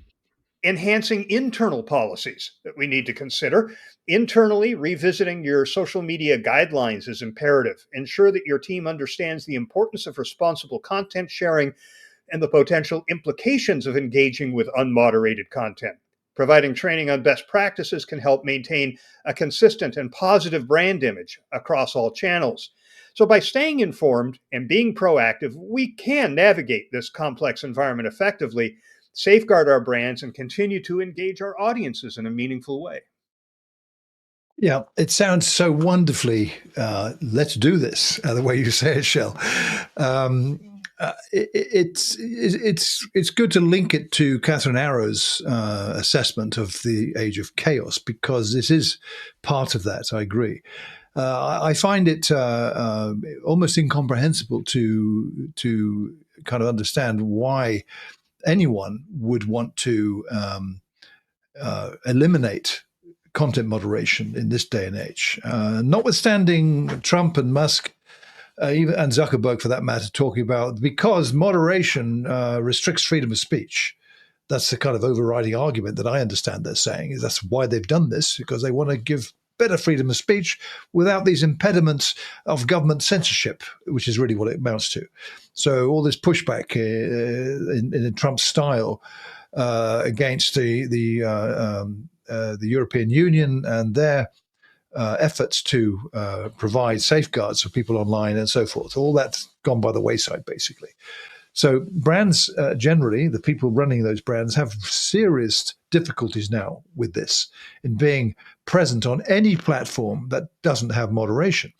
enhancing internal policies that we need to consider. Internally, revisiting your social media guidelines is imperative. Ensure that your team understands the importance of responsible content sharing and the potential implications of engaging with unmoderated content. Providing training on best practices can help maintain a consistent and positive brand image across all channels. So, by staying informed and being proactive, we can navigate this complex environment effectively, safeguard our brands, and continue to engage our audiences in a meaningful way.
Yeah, it sounds so wonderfully. Let's do this. The way you say it, Shell. It's good to link it to Catherine Arrow's assessment of the age of chaos, because this is part of that. I agree. I find it almost incomprehensible to kind of understand why anyone would want to eliminate content moderation in this day and age. Notwithstanding Trump and Musk, even, and Zuckerberg for that matter, talking about because moderation restricts freedom of speech. That's the kind of overriding argument that I understand they're saying, is that's why they've done this, because they want to give better freedom of speech without these impediments of government censorship, which is really what it amounts to. So all this pushback in Trump's style against the European Union and their efforts to provide safeguards for people online and so forth. All that's gone by the wayside, basically. So brands generally, the people running those brands, have serious difficulties now with this in being present on any platform that doesn't have moderation,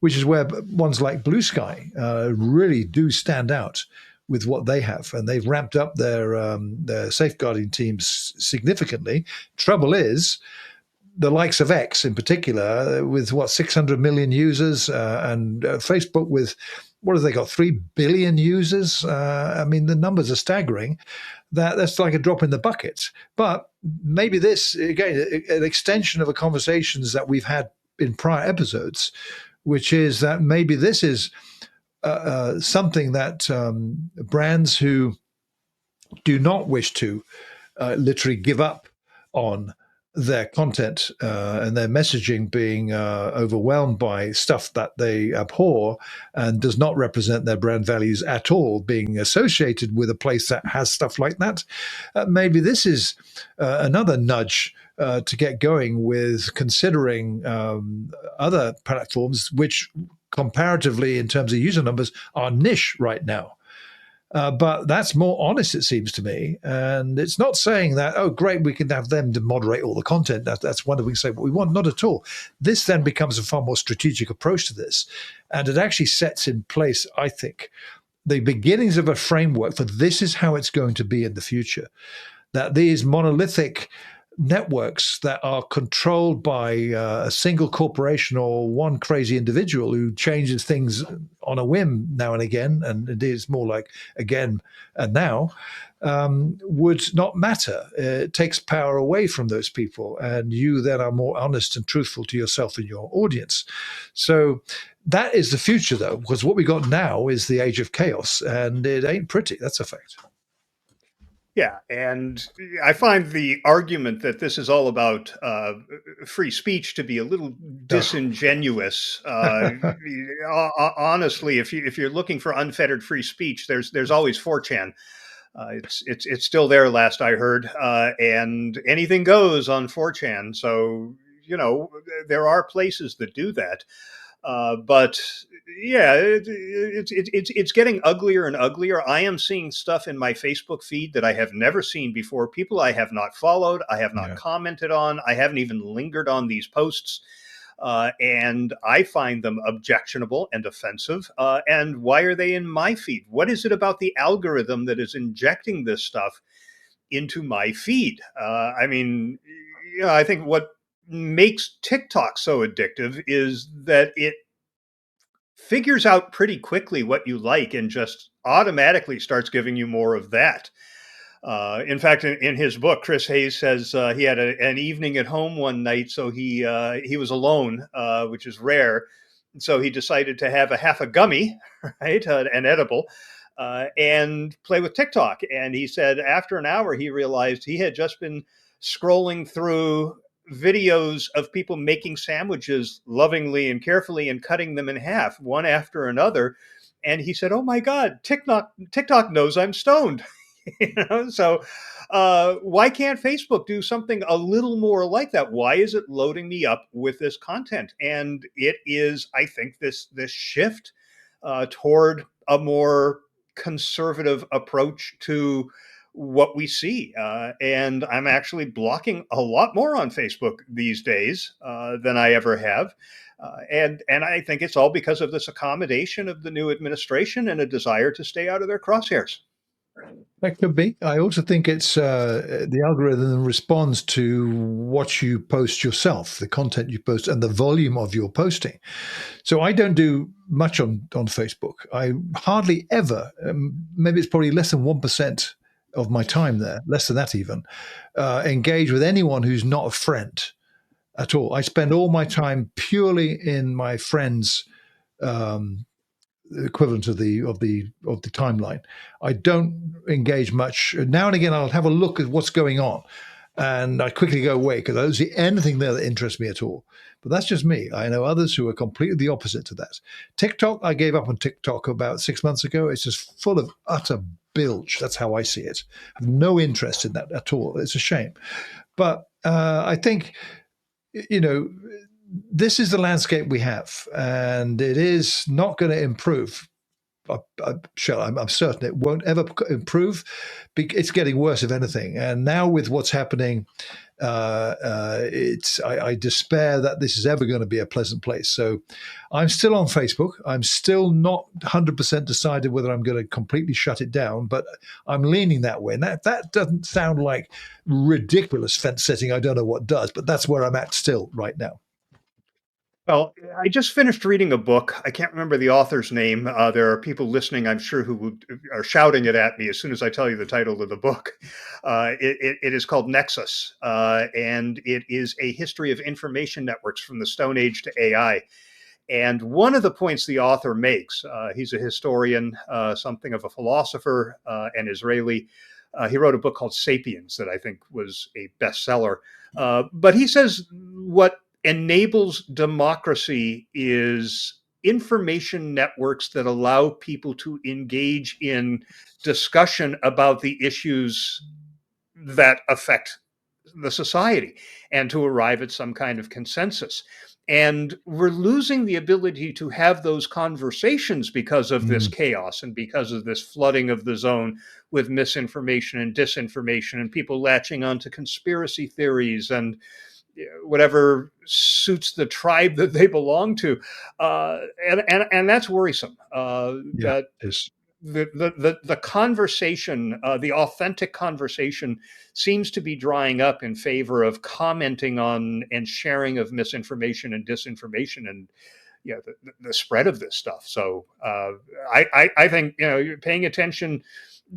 which is where ones like Blue Sky really do stand out with what they have, and they've ramped up their safeguarding teams significantly. Trouble is, the likes of X in particular, with 600 million users, and Facebook with, what have they got, 3 billion users? I mean, the numbers are staggering. That's like a drop in the bucket. But maybe this, again, an extension of the conversations that we've had in prior episodes, which is that maybe this is something that brands who do not wish to literally give up on their content and their messaging being overwhelmed by stuff that they abhor and does not represent their brand values at all, being associated with a place that has stuff like that. Maybe this is another nudge to get going with considering other platforms which comparatively in terms of user numbers are niche right now. But that's more honest, it seems to me. And it's not saying that, oh, great, we can have them to moderate all the content. That's wonderful. We can say what we want. Not at all. This then becomes a far more strategic approach to this. And it actually sets in place, I think, the beginnings of a framework for this is how it's going to be in the future. That these monolithic networks that are controlled by a single corporation or one crazy individual who changes things on a whim now and again, and it is more like again and now, would not matter. It takes power away from those people, and you then are more honest and truthful to yourself and your audience. So that is the future, though, because what we got now is the age of chaos, and it ain't pretty. That's a fact.
Yeah, and I find the argument that this is all about free speech to be a little disingenuous. Honestly, if you're looking for unfettered free speech, there's always 4chan. It's still there, last I heard, and anything goes on 4chan. So there are places that do that. But yeah, it's getting uglier and uglier. I am seeing stuff in my Facebook feed that I have never seen before. People I have not followed, I have not commented on, I haven't even lingered on these posts. And I find them objectionable and offensive. And why are they in my feed? What is it about the algorithm that is injecting this stuff into my feed? I mean, I think what makes TikTok so addictive is that it figures out pretty quickly what you like and just automatically starts giving you more of that. In fact, in his book, Chris Hayes says he had an evening at home one night, so he was alone, which is rare. So he decided to have a half a gummy, right, an edible, and play with TikTok. And he said after an hour, he realized he had just been scrolling through videos of people making sandwiches lovingly and carefully and cutting them in half, one after another. And he said, "Oh my God, TikTok knows I'm stoned." So why can't Facebook do something a little more like that? Why is it loading me up with this content? And it is, I think, this shift toward a more conservative approach to what we see. And I'm actually blocking a lot more on Facebook these days than I ever have. And I think it's all because of this accommodation of the new administration and a desire to stay out of their crosshairs.
That could be. I also think it's the algorithm responds to what you post yourself, the content you post, and the volume of your posting. So I don't do much on Facebook. I hardly ever, maybe it's probably less than 1% of my time there, less than that even, engage with anyone who's not a friend at all. I spend all my time purely in my friends' equivalent of the timeline. I don't engage much. Now and again, I'll have a look at what's going on, and I quickly go away because I don't see anything there that interests me at all. But that's just me. I know others who are completely the opposite to that. TikTok, I gave up on TikTok about 6 months ago. It's just full of utter bilge. That's how I see it. I have no interest in that at all. It's a shame. But I think, you know, this is the landscape we have, and it is not going to improve. I'm certain it won't ever improve. It's getting worse, if anything. And now with what's happening, I despair that this is ever going to be a pleasant place. So I'm still on Facebook. I'm still not 100% decided whether I'm going to completely shut it down, but I'm leaning that way. And that doesn't sound like ridiculous fence sitting. I don't know what does, but that's where I'm at still right now.
Well, I just finished reading a book. I can't remember the author's name. There are people listening, I'm sure, who are shouting it at me as soon as I tell you the title of the book. It is called Nexus, and it is a history of information networks from the Stone Age to AI. And one of the points the author makes, he's a historian, something of a philosopher, an Israeli. He wrote a book called Sapiens that I think was a bestseller. But he says what enables democracy is information networks that allow people to engage in discussion about the issues that affect the society and to arrive at some kind of consensus. And we're losing the ability to have those conversations because of this chaos and because of this flooding of the zone with misinformation and disinformation and people latching onto conspiracy theories and whatever suits the tribe that they belong to, and that's worrisome. That the conversation, the authentic conversation, seems to be drying up in favor of commenting on and sharing of misinformation and disinformation, and the spread of this stuff. So I think you're paying attention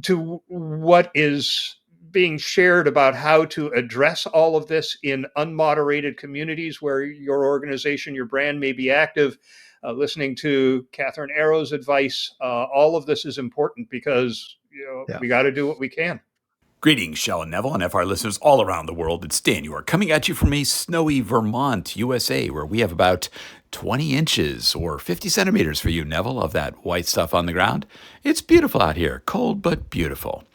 to what is being shared about how to address all of this in unmoderated communities where your organization, your brand may be active. Listening to Catherine Arrow's advice, all of this is important because we got to do what we can.
Greetings, Shell and Neville, and FR listeners all around the world. It's Dan York coming at you from a snowy Vermont, USA, where we have about 20 inches or 50 centimeters for you, Neville, of that white stuff on the ground. It's beautiful out here, cold but beautiful.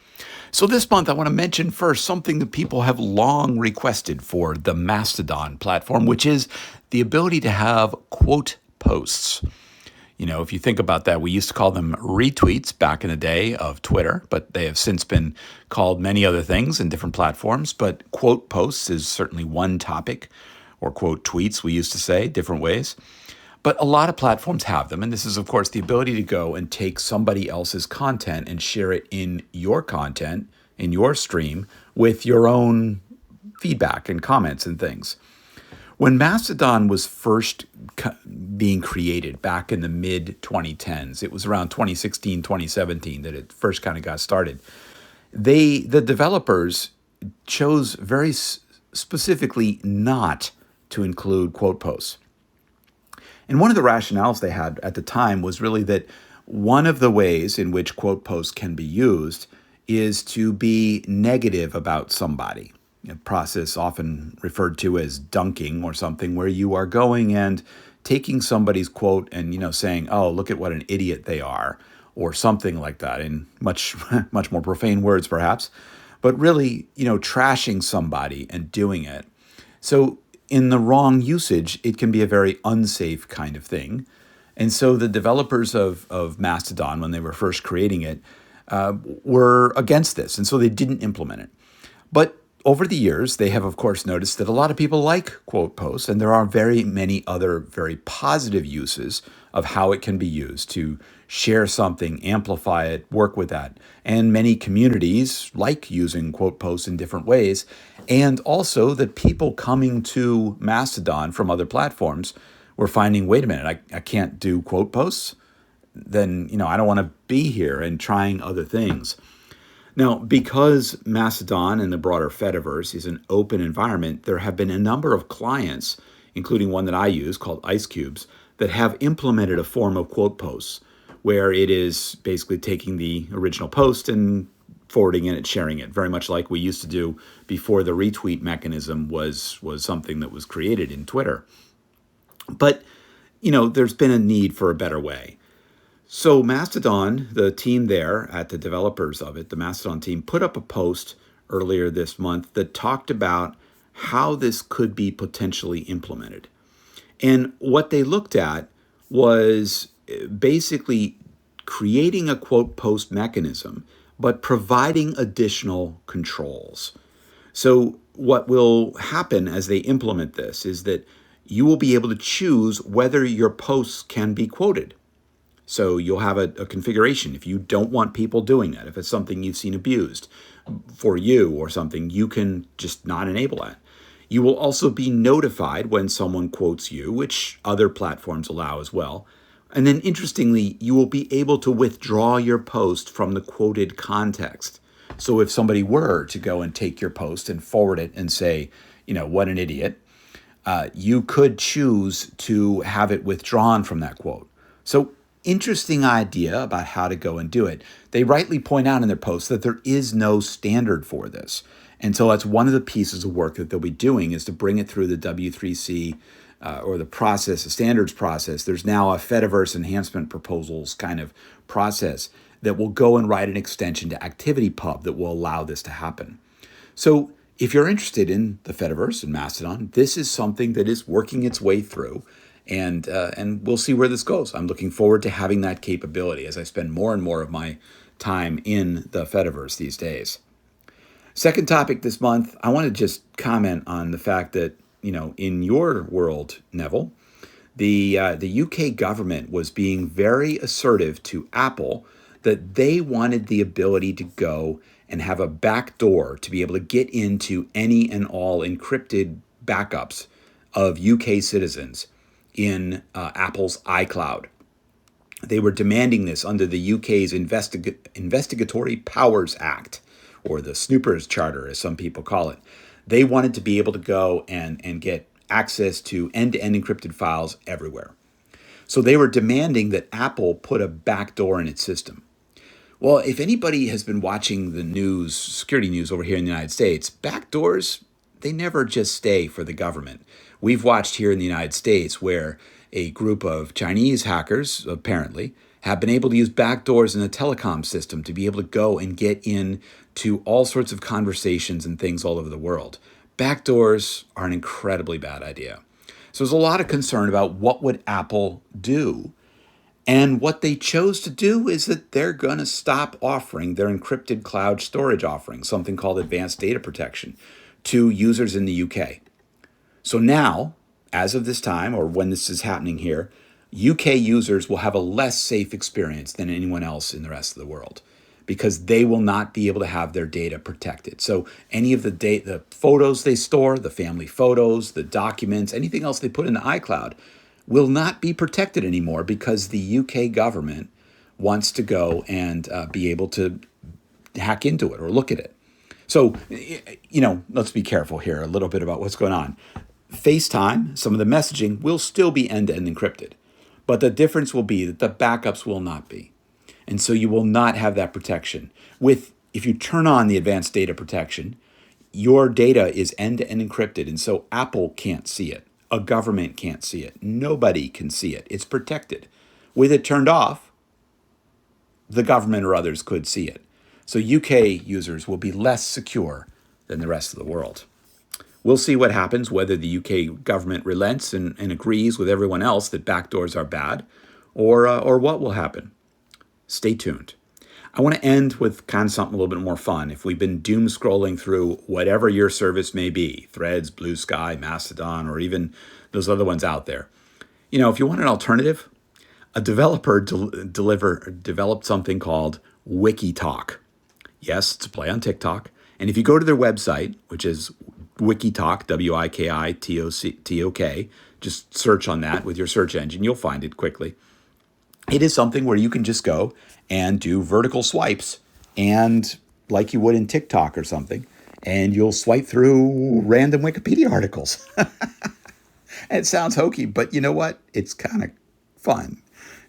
So this month, I want to mention first something that people have long requested for the Mastodon platform, which is the ability to have quote posts. If you think about that, we used to call them retweets back in the day of Twitter, but they have since been called many other things in different platforms. But quote posts is certainly one topic, or quote tweets, we used to say, different ways. But a lot of platforms have them, and this is, of course, the ability to go and take somebody else's content and share it in your content, in your stream, with your own feedback and comments and things. When Mastodon was first being created back in the mid 2010s, it was around 2016, 2017 that it first kind of got started. The developers chose very specifically not to include quote posts. And one of the rationales they had at the time was really that one of the ways in which quote posts can be used is to be negative about somebody. A process often referred to as dunking or something, where you are going and taking somebody's quote and saying, "Oh, look at what an idiot they are," or something like that, in much much more profane words perhaps, but really trashing somebody and doing it. So in the wrong usage, it can be a very unsafe kind of thing. And so the developers of Mastodon, when they were first creating it, were against this, and so they didn't implement it. But over the years, they have, of course, noticed that a lot of people like quote posts, and there are very many other very positive uses of how it can be used to share something, amplify it, work with that. And many communities like using quote posts in different ways, and also that people coming to Mastodon from other platforms were finding, wait a minute, I can't do quote posts? Then, I don't want to be here, and trying other things. Now, because Mastodon and the broader Fediverse is an open environment, there have been a number of clients, including one that I use called Ice Cubes, that have implemented a form of quote posts where it is basically taking the original post and forwarding it and sharing it, very much like we used to do before the retweet mechanism was something that was created in Twitter. But, there's been a need for a better way. So Mastodon, the team there at the developers of it, the Mastodon team, put up a post earlier this month that talked about how this could be potentially implemented. And what they looked at was basically creating a quote post mechanism, but providing additional controls. So what will happen as they implement this is that you will be able to choose whether your posts can be quoted. So you'll have a configuration. If you don't want people doing that, if it's something you've seen abused for you or something, you can just not enable that. You will also be notified when someone quotes you, which other platforms allow as well. And then interestingly, you will be able to withdraw your post from the quoted context. So if somebody were to go and take your post and forward it and say, what an idiot, you could choose to have it withdrawn from that quote. So interesting idea about how to go and do it. They rightly point out in their post that there is no standard for this. And so that's one of the pieces of work that they'll be doing, is to bring it through the W3C or the process, the standards process. There's now a Fediverse enhancement proposals kind of process that will go and write an extension to ActivityPub that will allow this to happen. So if you're interested in the Fediverse and Mastodon, this is something that is working its way through. And we'll see where this goes. I'm looking forward to having that capability as I spend more and more of my time in the Fediverse these days. Second topic this month, I want to just comment on the fact that, in your world, Neville, the UK government was being very assertive to Apple that they wanted the ability to go and have a backdoor to be able to get into any and all encrypted backups of UK citizens in Apple's iCloud. They were demanding this under the UK's Investigatory Powers Act, or the Snoopers Charter, as some people call it. They wanted to be able to go and get access to end-to-end encrypted files everywhere. So they were demanding that Apple put a backdoor in its system. Well, if anybody has been watching the news, security news over here in the United States, backdoors, they never just stay for the government. We've watched here in the United States where a group of Chinese hackers, apparently, have been able to use backdoors in the telecom system to be able to go and get in to all sorts of conversations and things all over the world. Backdoors are an incredibly bad idea. So there's a lot of concern about what would Apple do. And what they chose to do is that they're going to stop offering their encrypted cloud storage offering, something called advanced data protection, to users in the UK. So now, as of this time, or when this is happening here, UK users will have a less safe experience than anyone else in the rest of the world. because they will not be able to have their data protected. So any of the photos they store, the family photos, the documents, anything else they put in the iCloud will not be protected anymore because the UK government wants to go and be able to hack into it or look at it. So, let's be careful here a little bit about what's going on. FaceTime, some of the messaging will still be end-to-end encrypted, but the difference will be that the backups will not be. And so you will not have that protection. If you turn on the advanced data protection, your data is end-to-end encrypted, and so Apple can't see it. A government can't see it. Nobody can see it. It's protected. With it turned off, the government or others could see it. So UK users will be less secure than the rest of the world. We'll see what happens, whether the UK government relents and agrees with everyone else that backdoors are bad, or what will happen. Stay tuned. I want to end with kind of something a little bit more fun. If we've been doom scrolling through whatever your service may be, Threads, Blue Sky, Mastodon, or even those other ones out there, if you want an alternative, a developer developed something called WikiTalk. Yes, it's a play on TikTok. And if you go to their website, which is WikiTalk, WikiTalk, just search on that with your search engine, you'll find it quickly. It is something where you can just go and do vertical swipes, and like you would in TikTok or something, and you'll swipe through random Wikipedia articles. It sounds hokey, but you know what? It's kind of fun.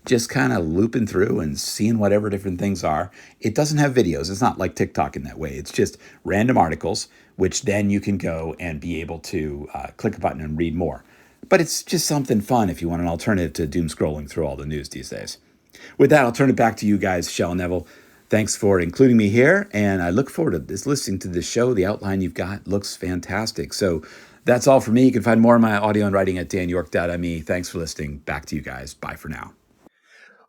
Just kind of looping through and seeing whatever different things are. It doesn't have videos. It's not like TikTok in that way. It's just random articles, which then you can go and be able to click a button and read more. But it's just something fun if you want an alternative to doom scrolling through all the news these days. With that, I'll turn it back to you guys, Shell and Neville. Thanks for including me here, and I look forward to listening to this show. The outline you've got looks fantastic. So that's all for me. You can find more of my audio and writing at danyork.me. Thanks for listening. Back to you guys. Bye for now.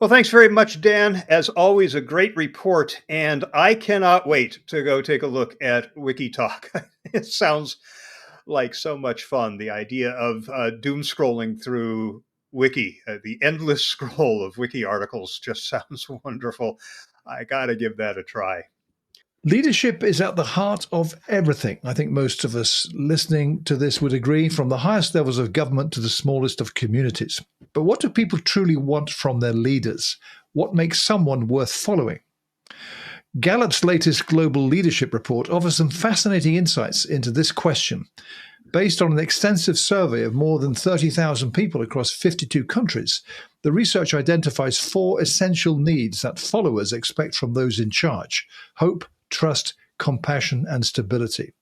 Well, thanks very much, Dan. As always, a great report, and I cannot wait to go take a look at WikiTalk. It sounds like so much fun, the idea of doom scrolling through Wiki. The endless scroll of Wiki articles just sounds wonderful. I got to give that a try.
Leadership is at the heart of everything. I think most of us listening to this would agree, from the highest levels of government to the smallest of communities. But what do people truly want from their leaders? What makes someone worth following? Gallup's latest global leadership report offers some fascinating insights into this question. Based on an extensive survey of more than 30,000 people across 52 countries, the research identifies 4 essential needs that followers expect from those in charge: hope, trust, compassion, and stability.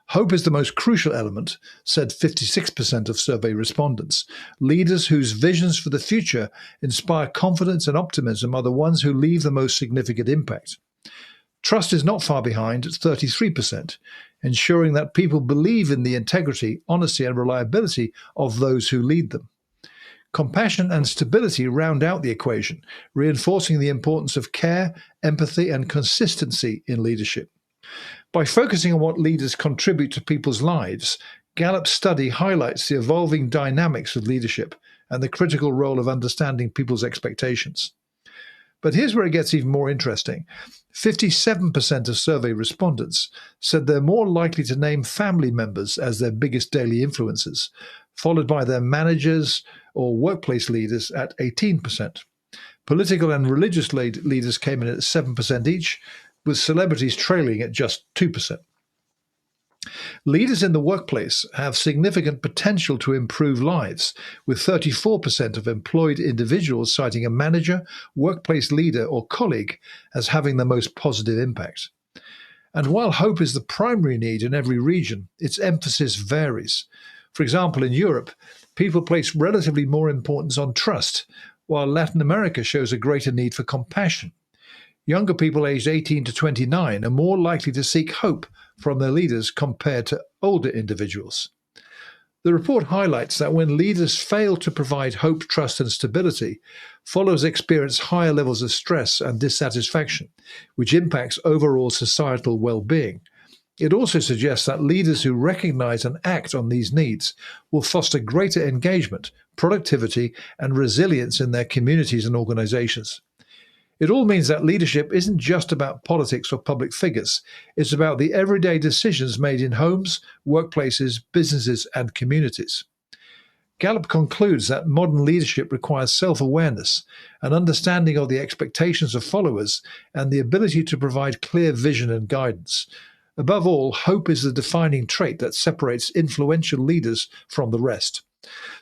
Hope is the most crucial element, said 56% of survey respondents. Leaders whose visions for the future inspire confidence and optimism are the ones who leave the most significant impact. Trust is not far behind at 33%, ensuring that people believe in the integrity, honesty, and reliability of those who lead them. Compassion and stability round out the equation, reinforcing the importance of care, empathy, and consistency in leadership. By focusing on what leaders contribute to people's lives, Gallup's study highlights the evolving dynamics of leadership and the critical role of understanding people's expectations. But here's where it gets even more interesting. 57% of survey respondents said they're more likely to name family members as their biggest daily influences, followed by their managers or workplace leaders at 18%. Political and religious leaders came in at 7% each, with celebrities trailing at just 2%. Leaders in the workplace have significant potential to improve lives, with 34% of employed individuals citing a manager, workplace leader, or colleague as having the most positive impact. And while hope is the primary need in every region, its emphasis varies. For example, in Europe, people place relatively more importance on trust, while Latin America shows a greater need for compassion. Younger people aged 18 to 29 are more likely to seek hope from their leaders compared to older individuals. The report highlights that when leaders fail to provide hope, trust, and stability, followers experience higher levels of stress and dissatisfaction, which impacts overall societal well-being. It also suggests that leaders who recognize and act on these needs will foster greater engagement, productivity, and resilience in their communities and organizations. It all means that leadership isn't just about politics or public figures. It's about the everyday decisions made in homes, workplaces, businesses, and communities. Gallup concludes that modern leadership requires self awareness, an understanding of the expectations of followers, and the ability to provide clear vision and guidance. Above all, hope is the defining trait that separates influential leaders from the rest.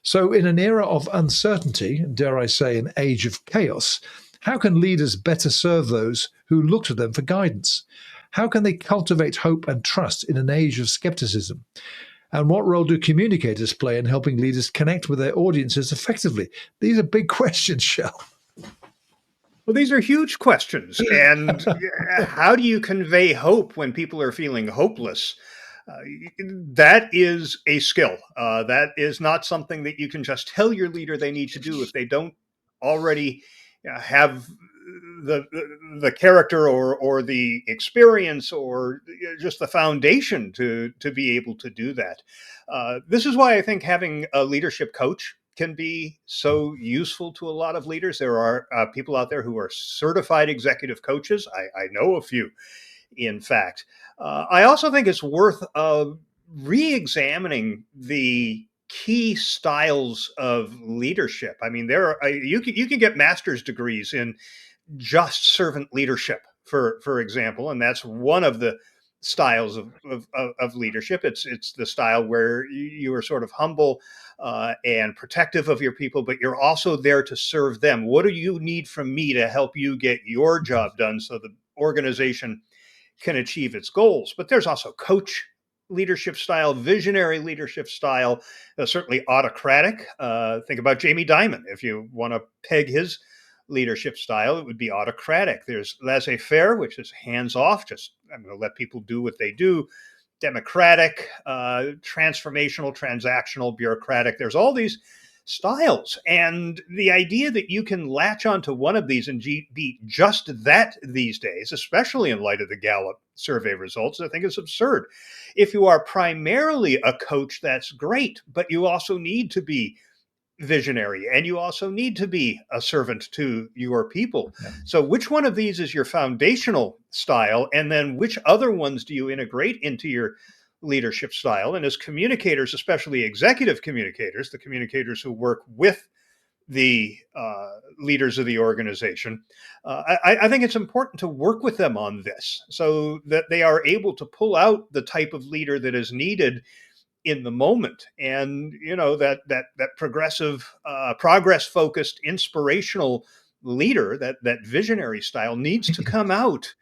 So, in an era of uncertainty, dare I say, an age of chaos, how can leaders better serve those who look to them for guidance? How can they cultivate hope and trust in an age of skepticism? And what role do communicators play in helping leaders connect with their audiences effectively? These are big questions, Shell.
Well, these are huge questions. And how do you convey hope when people are feeling hopeless? Uh, that is a skill. That is not something that you can just tell your leader they need to do if they don't already have the character or the experience or just the foundation to be able to do that. This is why I think having a leadership coach can be so useful to a lot of leaders. There are people out there who are certified executive coaches. I know a few, in fact. I also think it's worth re-examining the key styles of leadership. I mean, you can get master's degrees in just servant leadership, for example, and that's one of the styles of leadership. It's the style where you are sort of humble and protective of your people, but you're also there to serve them. What do you need from me to help you get your job done so the organization can achieve its goals? But there's also coach leadership style, visionary leadership style, certainly autocratic. Think about Jamie Dimon. If you want to peg his leadership style, it would be autocratic. There's laissez-faire, which is hands-off, just I'm going to let people do what they do. Democratic, transformational, transactional, bureaucratic. There's all these styles. And the idea that you can latch onto one of these and be just that these days, especially in light of the Gallup survey results, I think is absurd. If you are primarily a coach, that's great, but you also need to be visionary and you also need to be a servant to your people. Yeah. So which one of these is your foundational style? And then which other ones do you integrate into your leadership style? And as communicators, especially executive communicators, the communicators who work with the leaders of the organization, I think it's important to work with them on this so that they are able to pull out the type of leader that is needed in the moment. And that progressive, progress focused, inspirational leader, that visionary style needs to come out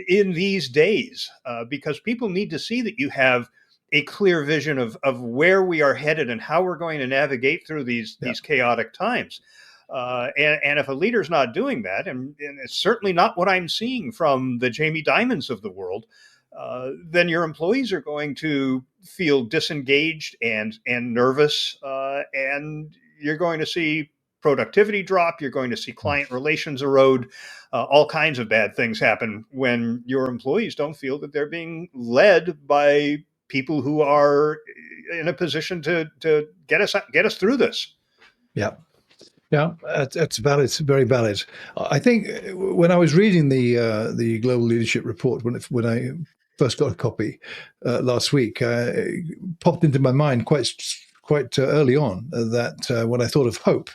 in these days because people need to see that you have a clear vision of where we are headed and how we're going to navigate through these chaotic times. And if a leader's not doing that, and it's certainly not what I'm seeing from the Jamie Dimons of the world, then your employees are going to feel disengaged and nervous, and you're going to see productivity drop. You're going to see client relations erode. All kinds of bad things happen when your employees don't feel that they're being led by people who are in a position to get us through this.
Yeah. Yeah, that's valid. It's very valid. I think when I was reading the Global Leadership Report, when I first got a copy last week, it popped into my mind quite early on that when I thought of hope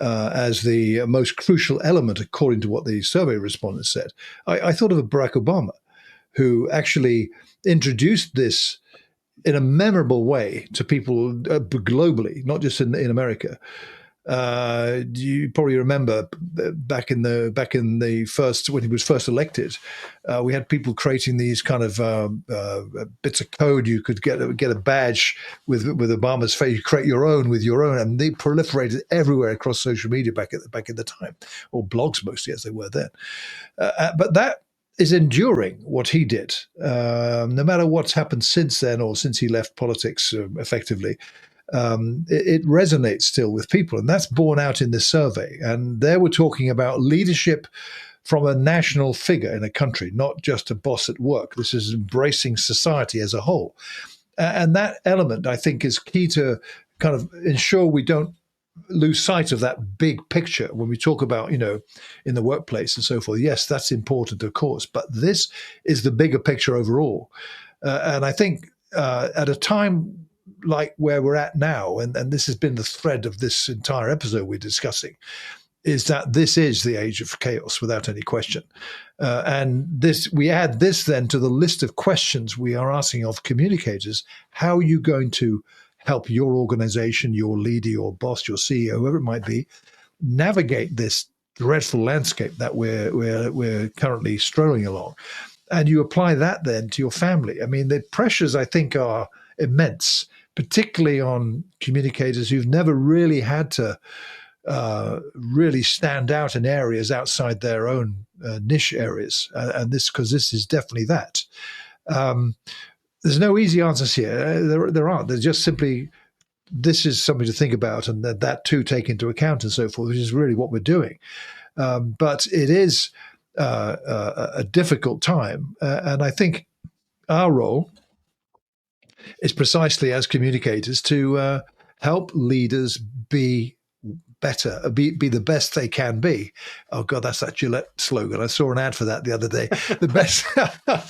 as the most crucial element, according to what the survey respondents said, I thought of Barack Obama, who actually introduced this in a memorable way to people globally, not just in America. You probably remember back in the first, when he was first elected, we had people creating these kind of bits of code. You could get a badge with Obama's face. You create your own with your own, and they proliferated everywhere across social media back in the time, or blogs mostly as they were then. But that is enduring, what he did, no matter what's happened since then or since he left politics effectively. It resonates still with people, and that's borne out in this survey. And there we're talking about leadership from a national figure in a country, not just a boss at work. This is embracing society as a whole. And that element, I think, is key to kind of ensure we don't lose sight of that big picture when we talk about, in the workplace and so forth. Yes, that's important, of course, but this is the bigger picture overall. And I think at a time like where we're at now, and this has been the thread of this entire episode we're discussing, is that this is the age of chaos without any question. And we add this then to the list of questions we are asking of communicators. How are you going to help your organization, your leader, your boss, your CEO, whoever it might be, navigate this dreadful landscape that we're currently strolling along? And you apply that then to your family. I mean, the pressures, I think, are immense, particularly on communicators who've never really had to really stand out in areas outside their own niche areas. And because this is definitely that. There's no easy answers here. There aren't. There's just simply, this is something to think about, and that too take into account and so forth, which is really what we're doing. But it is a difficult time. And I think our role is precisely as communicators to help leaders be better, be the best they can be. Oh God, that's that Gillette slogan. I saw an ad for that the other day. The best,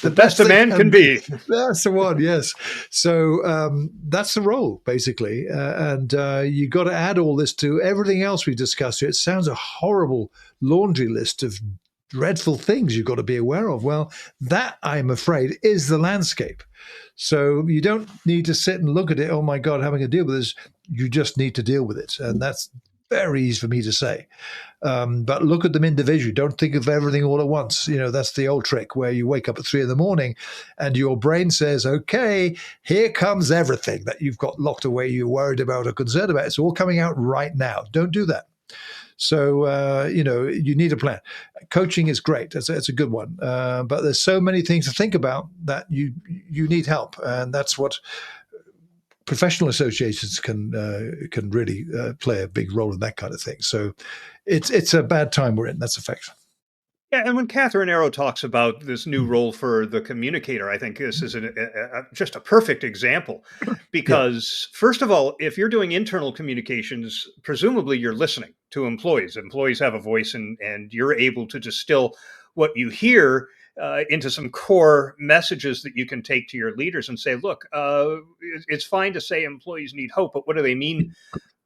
the best a man can be.
That's the one. Yes. So that's the role basically, and you got to add all this to everything else we discussed here. It sounds a horrible laundry list of dreadful things you've got to be aware of. Well, that, I'm afraid, is the landscape. So you don't need to sit and look at it, oh my God, having to deal with this. You just need to deal with it. And that's very easy for me to say. But look at them individually. Don't think of everything all at once. That's the old trick where you wake up at 3 a.m. and your brain says, okay, here comes everything that you've got locked away, you're worried about or concerned about. It's all coming out right now. Don't do that. So, you need a plan. Coaching is great. It's a good one. But there's so many things to think about that you need help. And that's what professional associations can really play a big role in that kind of thing. So it's a bad time we're in. That's a fact.
Yeah, and when Catherine Arrow talks about this new role for the communicator, I think this is just a perfect example. Because, First of all, if you're doing internal communications, presumably you're listening to employees. Employees have a voice, and you're able to distill what you hear into some core messages that you can take to your leaders and say, look, it's fine to say employees need hope, but what do they mean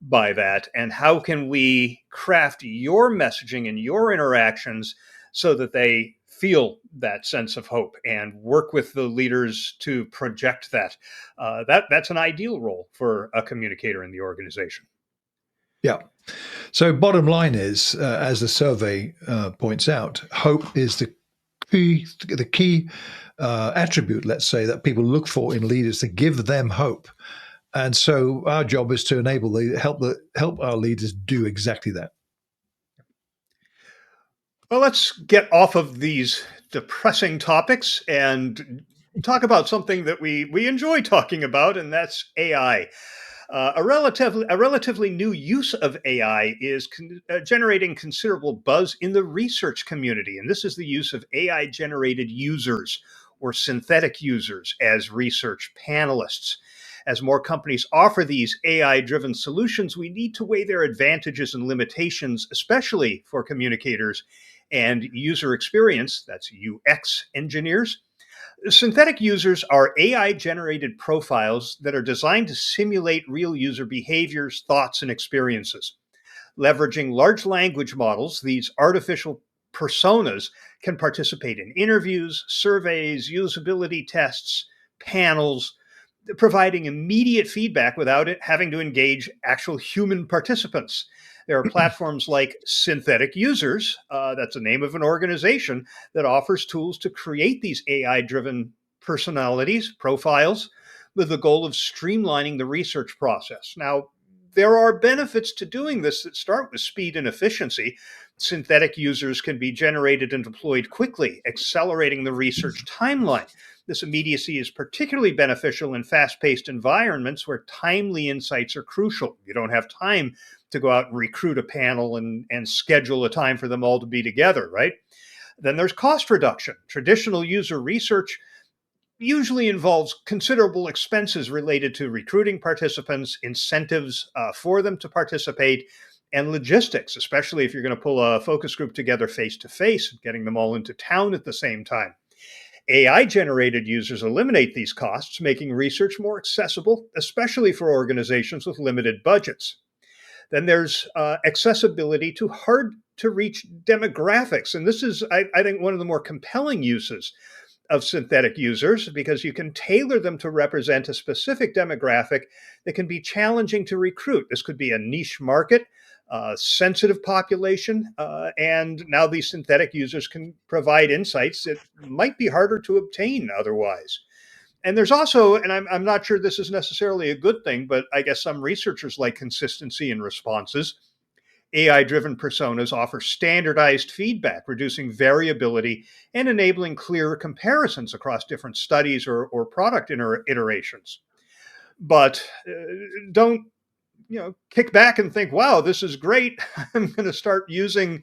by that? And how can we craft your messaging and your interactions so that they feel that sense of hope and work with the leaders to project that? That's an ideal role for a communicator in the organization.
Yeah. So bottom line is, as the survey points out, hope is the key attribute, let's say, that people look for in leaders to give them hope. And so our job is to help our leaders do exactly that.
Well, let's get off of these depressing topics and talk about something that we enjoy talking about, and that's AI. A relatively new use of AI is generating considerable buzz in the research community, and this is the use of AI-generated users or synthetic users as research panelists. As more companies offer these AI-driven solutions, we need to weigh their advantages and limitations, especially for communicators and user experience, that's UX engineers. Synthetic users are AI-generated profiles that are designed to simulate real user behaviors, thoughts, and experiences. Leveraging large language models, these artificial personas can participate in interviews, surveys, usability tests, panels, providing immediate feedback without it having to engage actual human participants. There are platforms like Synthetic Users, that's the name of an organization that offers tools to create these AI-driven personalities, profiles, with the goal of streamlining the research process. Now, there are benefits to doing this that start with speed and efficiency. Synthetic users can be generated and deployed quickly, accelerating the research timeline. This immediacy is particularly beneficial in fast-paced environments where timely insights are crucial. You don't have time to go out and recruit a panel and schedule a time for them all to be together, right? Then there's cost reduction. Traditional user research usually involves considerable expenses related to recruiting participants, incentives for them to participate, and logistics, especially if you're going to pull a focus group together face to face, getting them all into town at the same time. AI generated users eliminate these costs, making research more accessible, especially for organizations with limited budgets. Then there's accessibility to hard to reach demographics. And this is, I think, one of the more compelling uses of synthetic users because you can tailor them to represent a specific demographic that can be challenging to recruit. This could be a niche market, sensitive population, and now these synthetic users can provide insights that might be harder to obtain otherwise. And there's also, and I'm not sure this is necessarily a good thing, but I guess some researchers like consistency in responses. AI driven personas offer standardized feedback, reducing variability and enabling clearer comparisons across different studies or product iterations. But don't kick back and think, wow, this is great. I'm going to start using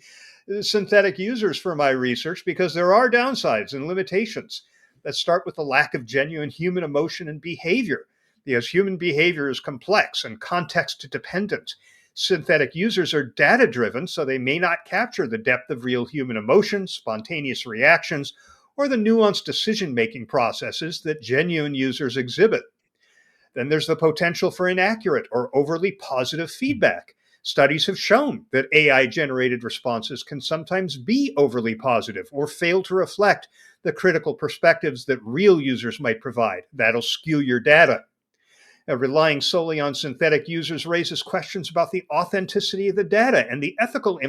synthetic users for my research because there are downsides and limitations that start with the lack of genuine human emotion and behavior, because human behavior is complex and context dependent. Synthetic users are data driven, so they may not capture the depth of real human emotions, spontaneous reactions, or the nuanced decision making processes that genuine users exhibit. Then there's the potential for inaccurate or overly positive feedback. Studies have shown that AI generated responses can sometimes be overly positive or fail to reflect the critical perspectives that real users might provide. That'll skew your data. Relying solely on synthetic users raises questions about the authenticity of the data and the ethical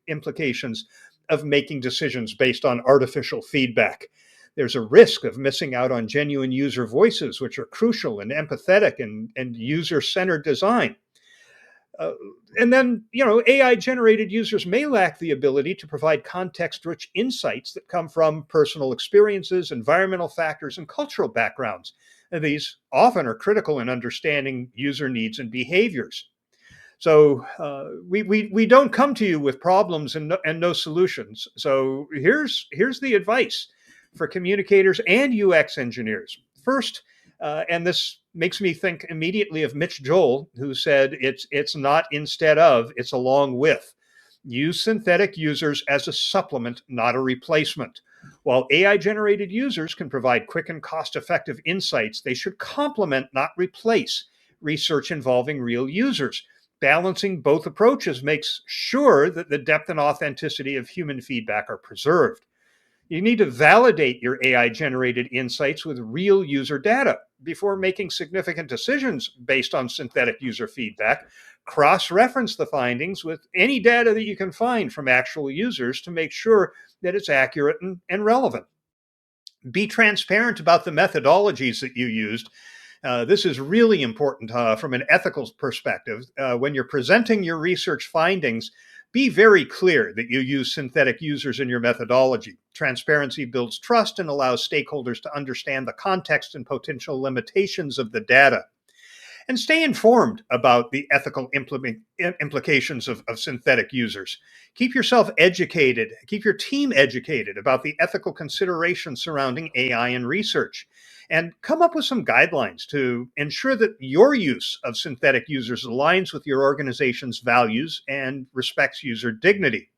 implications of making decisions based on artificial feedback. There's a risk of missing out on genuine user voices, which are crucial and empathetic and user-centered design. And then, AI-generated users may lack the ability to provide context-rich insights that come from personal experiences, environmental factors, and cultural backgrounds. And these often are critical in understanding user needs and behaviors. So we don't come to you with problems and no solutions. So here's the advice for communicators and UX engineers. First, and this makes me think immediately of Mitch Joel, who said it's not instead of, it's along with. Use synthetic users as a supplement, not a replacement. While AI-generated users can provide quick and cost-effective insights, they should complement, not replace, research involving real users. Balancing both approaches makes sure that the depth and authenticity of human feedback are preserved. You need to validate your AI-generated insights with real user data before making significant decisions based on synthetic user feedback. Cross-reference the findings with any data that you can find from actual users to make sure that it's accurate and relevant. Be transparent about the methodologies that you used. This is really important from an ethical perspective. When you're presenting your research findings, be very clear that you use synthetic users in your methodology. Transparency builds trust and allows stakeholders to understand the context and potential limitations of the data. And stay informed about the ethical implications of synthetic users. Keep yourself educated, keep your team educated about the ethical considerations surrounding AI in research. And come up with some guidelines to ensure that your use of synthetic users aligns with your organization's values and respects user dignity.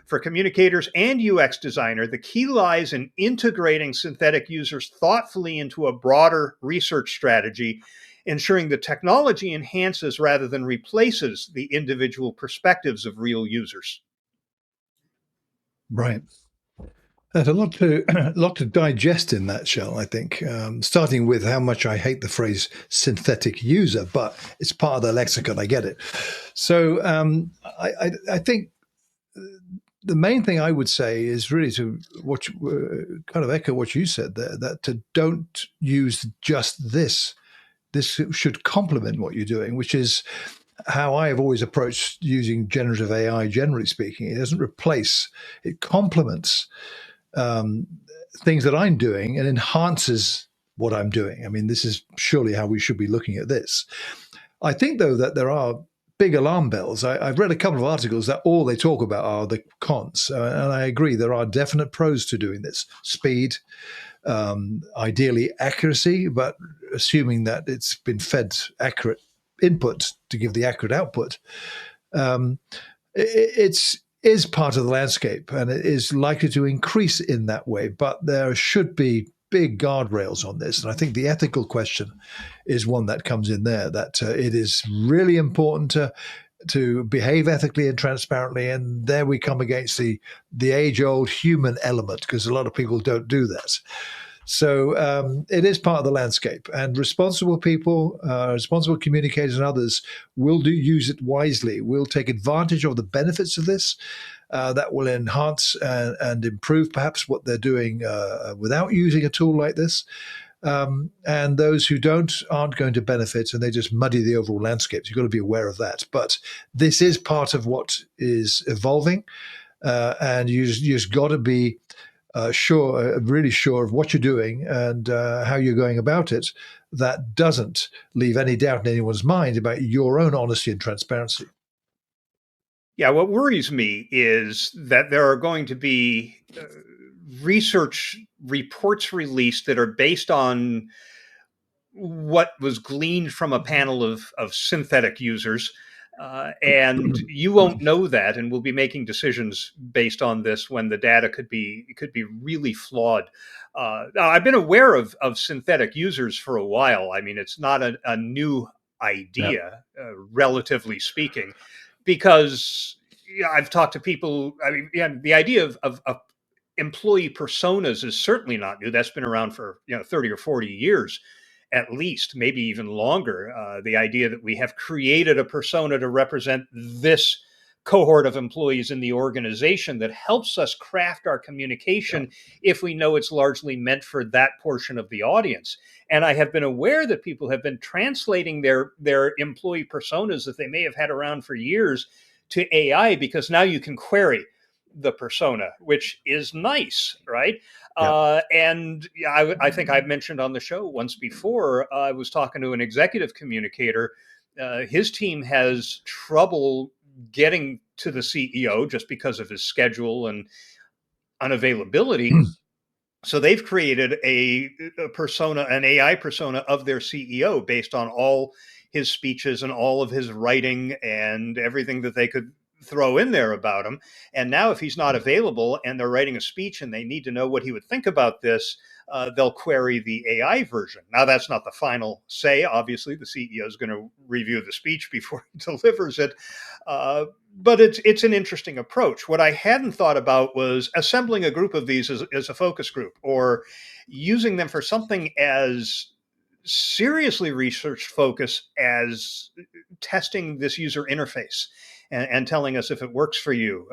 For communicators and UX designer, the key lies in integrating synthetic users thoughtfully into a broader research strategy, ensuring the technology enhances rather than replaces the individual perspectives of real users.
Right. There's a lot to digest in that, Shell, I think, starting with how much I hate the phrase synthetic user, but it's part of the lexicon. I get it. So I think the main thing I would say is really to kind of echo what you said there, that to don't use just this. This should complement what you're doing, which is how I have always approached using generative AI, generally speaking. It doesn't replace, it complements things that I'm doing and enhances what I'm doing. I mean, this is surely how we should be looking at this. I think, though, that there are big alarm bells. I've read a couple of articles that all they talk about are the cons. And I agree, there are definite pros to doing this. Speed, ideally accuracy, but assuming that it's been fed accurate input to give the accurate output. It's is part of the landscape, and it is likely to increase in that way. But there should be big guardrails on this, and I think the ethical question is one that comes in there. That it is really important to behave ethically and transparently, and there we come against the age-old human element, because a lot of people don't do that. So it is part of the landscape, and responsible people, responsible communicators, and others will use it wisely. Will take advantage of the benefits of this. That will enhance and improve perhaps what they're doing without using a tool like this. And those who aren't going to benefit, and they just muddy the overall landscape. So you've got to be aware of that. But this is part of what is evolving, and you just got to be really sure of what you're doing and how you're going about it. That doesn't leave any doubt in anyone's mind about your own honesty and transparency.
Yeah, what worries me is that there are going to be research reports released that are based on what was gleaned from a panel of synthetic users. And you won't know that, and we'll be making decisions based on this when the data could be really flawed. Now, I've been aware of synthetic users for a while. I mean, it's not a new idea, relatively speaking, because I've talked to people. I mean, the idea of employee personas is certainly not new. That's been around for 30 or 40 years at least, maybe even longer. The idea that we have created a persona to represent this cohort of employees in the organization that helps us craft our communication if we know it's largely meant for that portion of the audience. And I have been aware that people have been translating their employee personas that they may have had around for years to AI, because now you can query the persona, which is nice, right? And I think I've mentioned on the show once before, I was talking to an executive communicator. His team has trouble getting to the CEO just because of his schedule and unavailability. So they've created a persona, an AI persona of their CEO based on all his speeches and all of his writing and everything that they could throw in there about him. And now if he's not available and they're writing a speech and they need to know what he would think about this, they'll query the AI version. Now, that's not the final say. Obviously, the CEO is going to review the speech before he delivers it. But it's an interesting approach. What I hadn't thought about was assembling a group of these as a focus group, or using them for something as seriously research focused as testing this user interface and telling us if it works for you,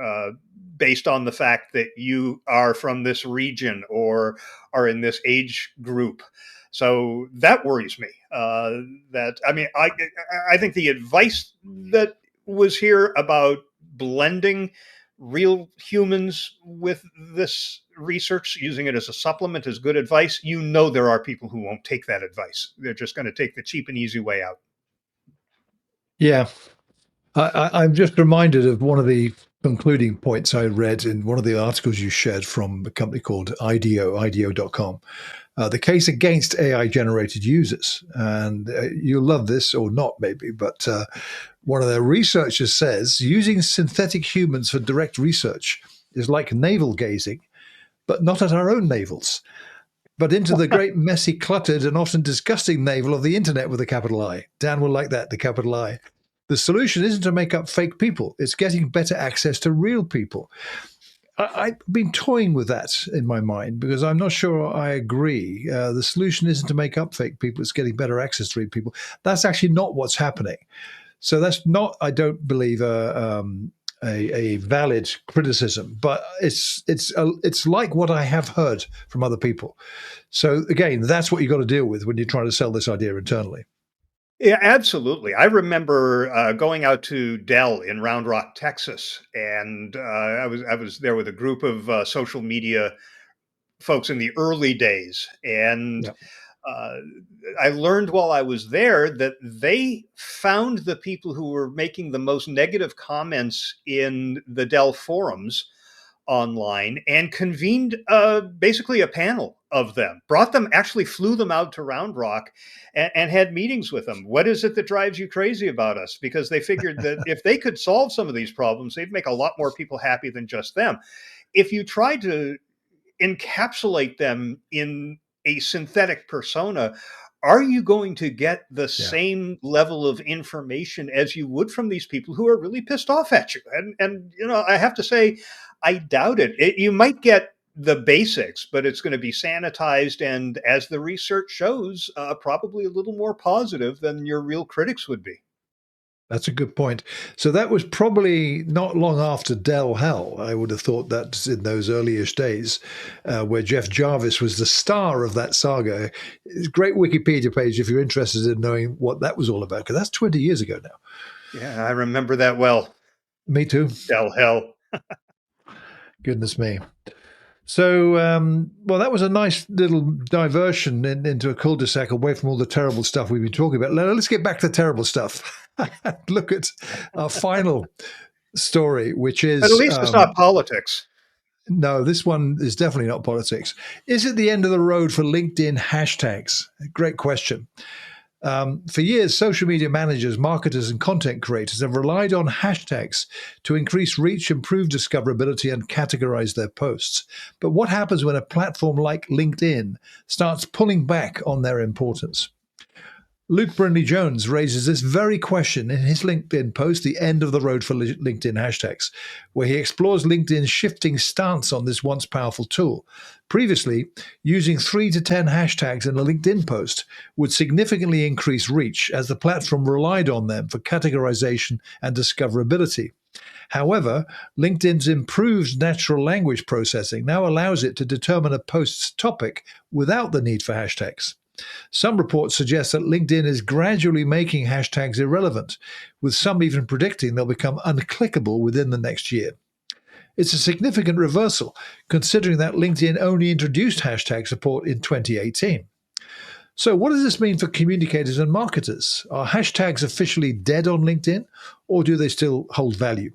based on the fact that you are from this region or are in this age group. So that worries me. I think the advice that was here about blending real humans with this research, using it as a supplement, is good advice. There are people who won't take that advice. They're just going to take the cheap and easy way out.
Yeah. I'm just reminded of one of the concluding points I read in one of the articles you shared from a company called IDEO.com. The case against AI-generated users. And you'll love this or not, maybe, but one of their researchers says using synthetic humans for direct research is like navel gazing, but not at our own navels, but into the great, messy, cluttered, and often disgusting navel of the internet with a capital I. Dan will like that, the capital I. The solution isn't to make up fake people. It's getting better access to real people. I've been toying with that in my mind because I'm not sure I agree. The solution isn't to make up fake people. It's getting better access to real people. That's actually not what's happening. So that's not, I don't believe, a valid criticism, but it's like what I have heard from other people. So again, that's what you've got to deal with when you're trying to sell this idea internally.
Yeah, absolutely. I remember going out to Dell in Round Rock, Texas, and I was there with a group of social media folks in the early days, and I learned while I was there that they found the people who were making the most negative comments in the Dell forums online and convened basically a panel of them, actually flew them out to Round Rock and had meetings with them. What is it that drives you crazy about us? Because they figured that if they could solve some of these problems, they'd make a lot more people happy than just them. If you tried to encapsulate them in a synthetic persona, are you going to get the
Yeah.
same level of information as you would from these people who are really pissed off at you? And I have to say, I doubt it. You might get the basics, but it's going to be sanitized and, as the research shows, probably a little more positive than your real critics would be.
That's a good point. So that was probably not long after Dell Hell. I would have thought that in those earliest days, where Jeff Jarvis was the star of that saga. It's a great Wikipedia page if you're interested in knowing what that was all about, because that's 20 years ago now.
Yeah, I remember that well.
Me too.
Hell, hell.
Goodness me. So, well, that was a nice little diversion into a cul-de-sac away from all the terrible stuff we've been talking about. Let's get back to the terrible stuff. Look at our final story, which is...
But at least it's not politics.
No, this one is definitely not politics. Is it the end of the road for LinkedIn hashtags? Great question. For years, social media managers, marketers, and content creators have relied on hashtags to increase reach, improve discoverability, and categorize their posts. But what happens when a platform like LinkedIn starts pulling back on their importance? Luke Brindley-Jones raises this very question in his LinkedIn post, The End of the Road for LinkedIn Hashtags, where he explores LinkedIn's shifting stance on this once powerful tool. Previously, using 3 to 10 hashtags in a LinkedIn post would significantly increase reach, as the platform relied on them for categorization and discoverability. However, LinkedIn's improved natural language processing now allows it to determine a post's topic without the need for hashtags. Some reports suggest that LinkedIn is gradually making hashtags irrelevant, with some even predicting they'll become unclickable within the next year. It's a significant reversal, considering that LinkedIn only introduced hashtag support in 2018. So what does this mean for communicators and marketers? Are hashtags officially dead on LinkedIn, or do they still hold value?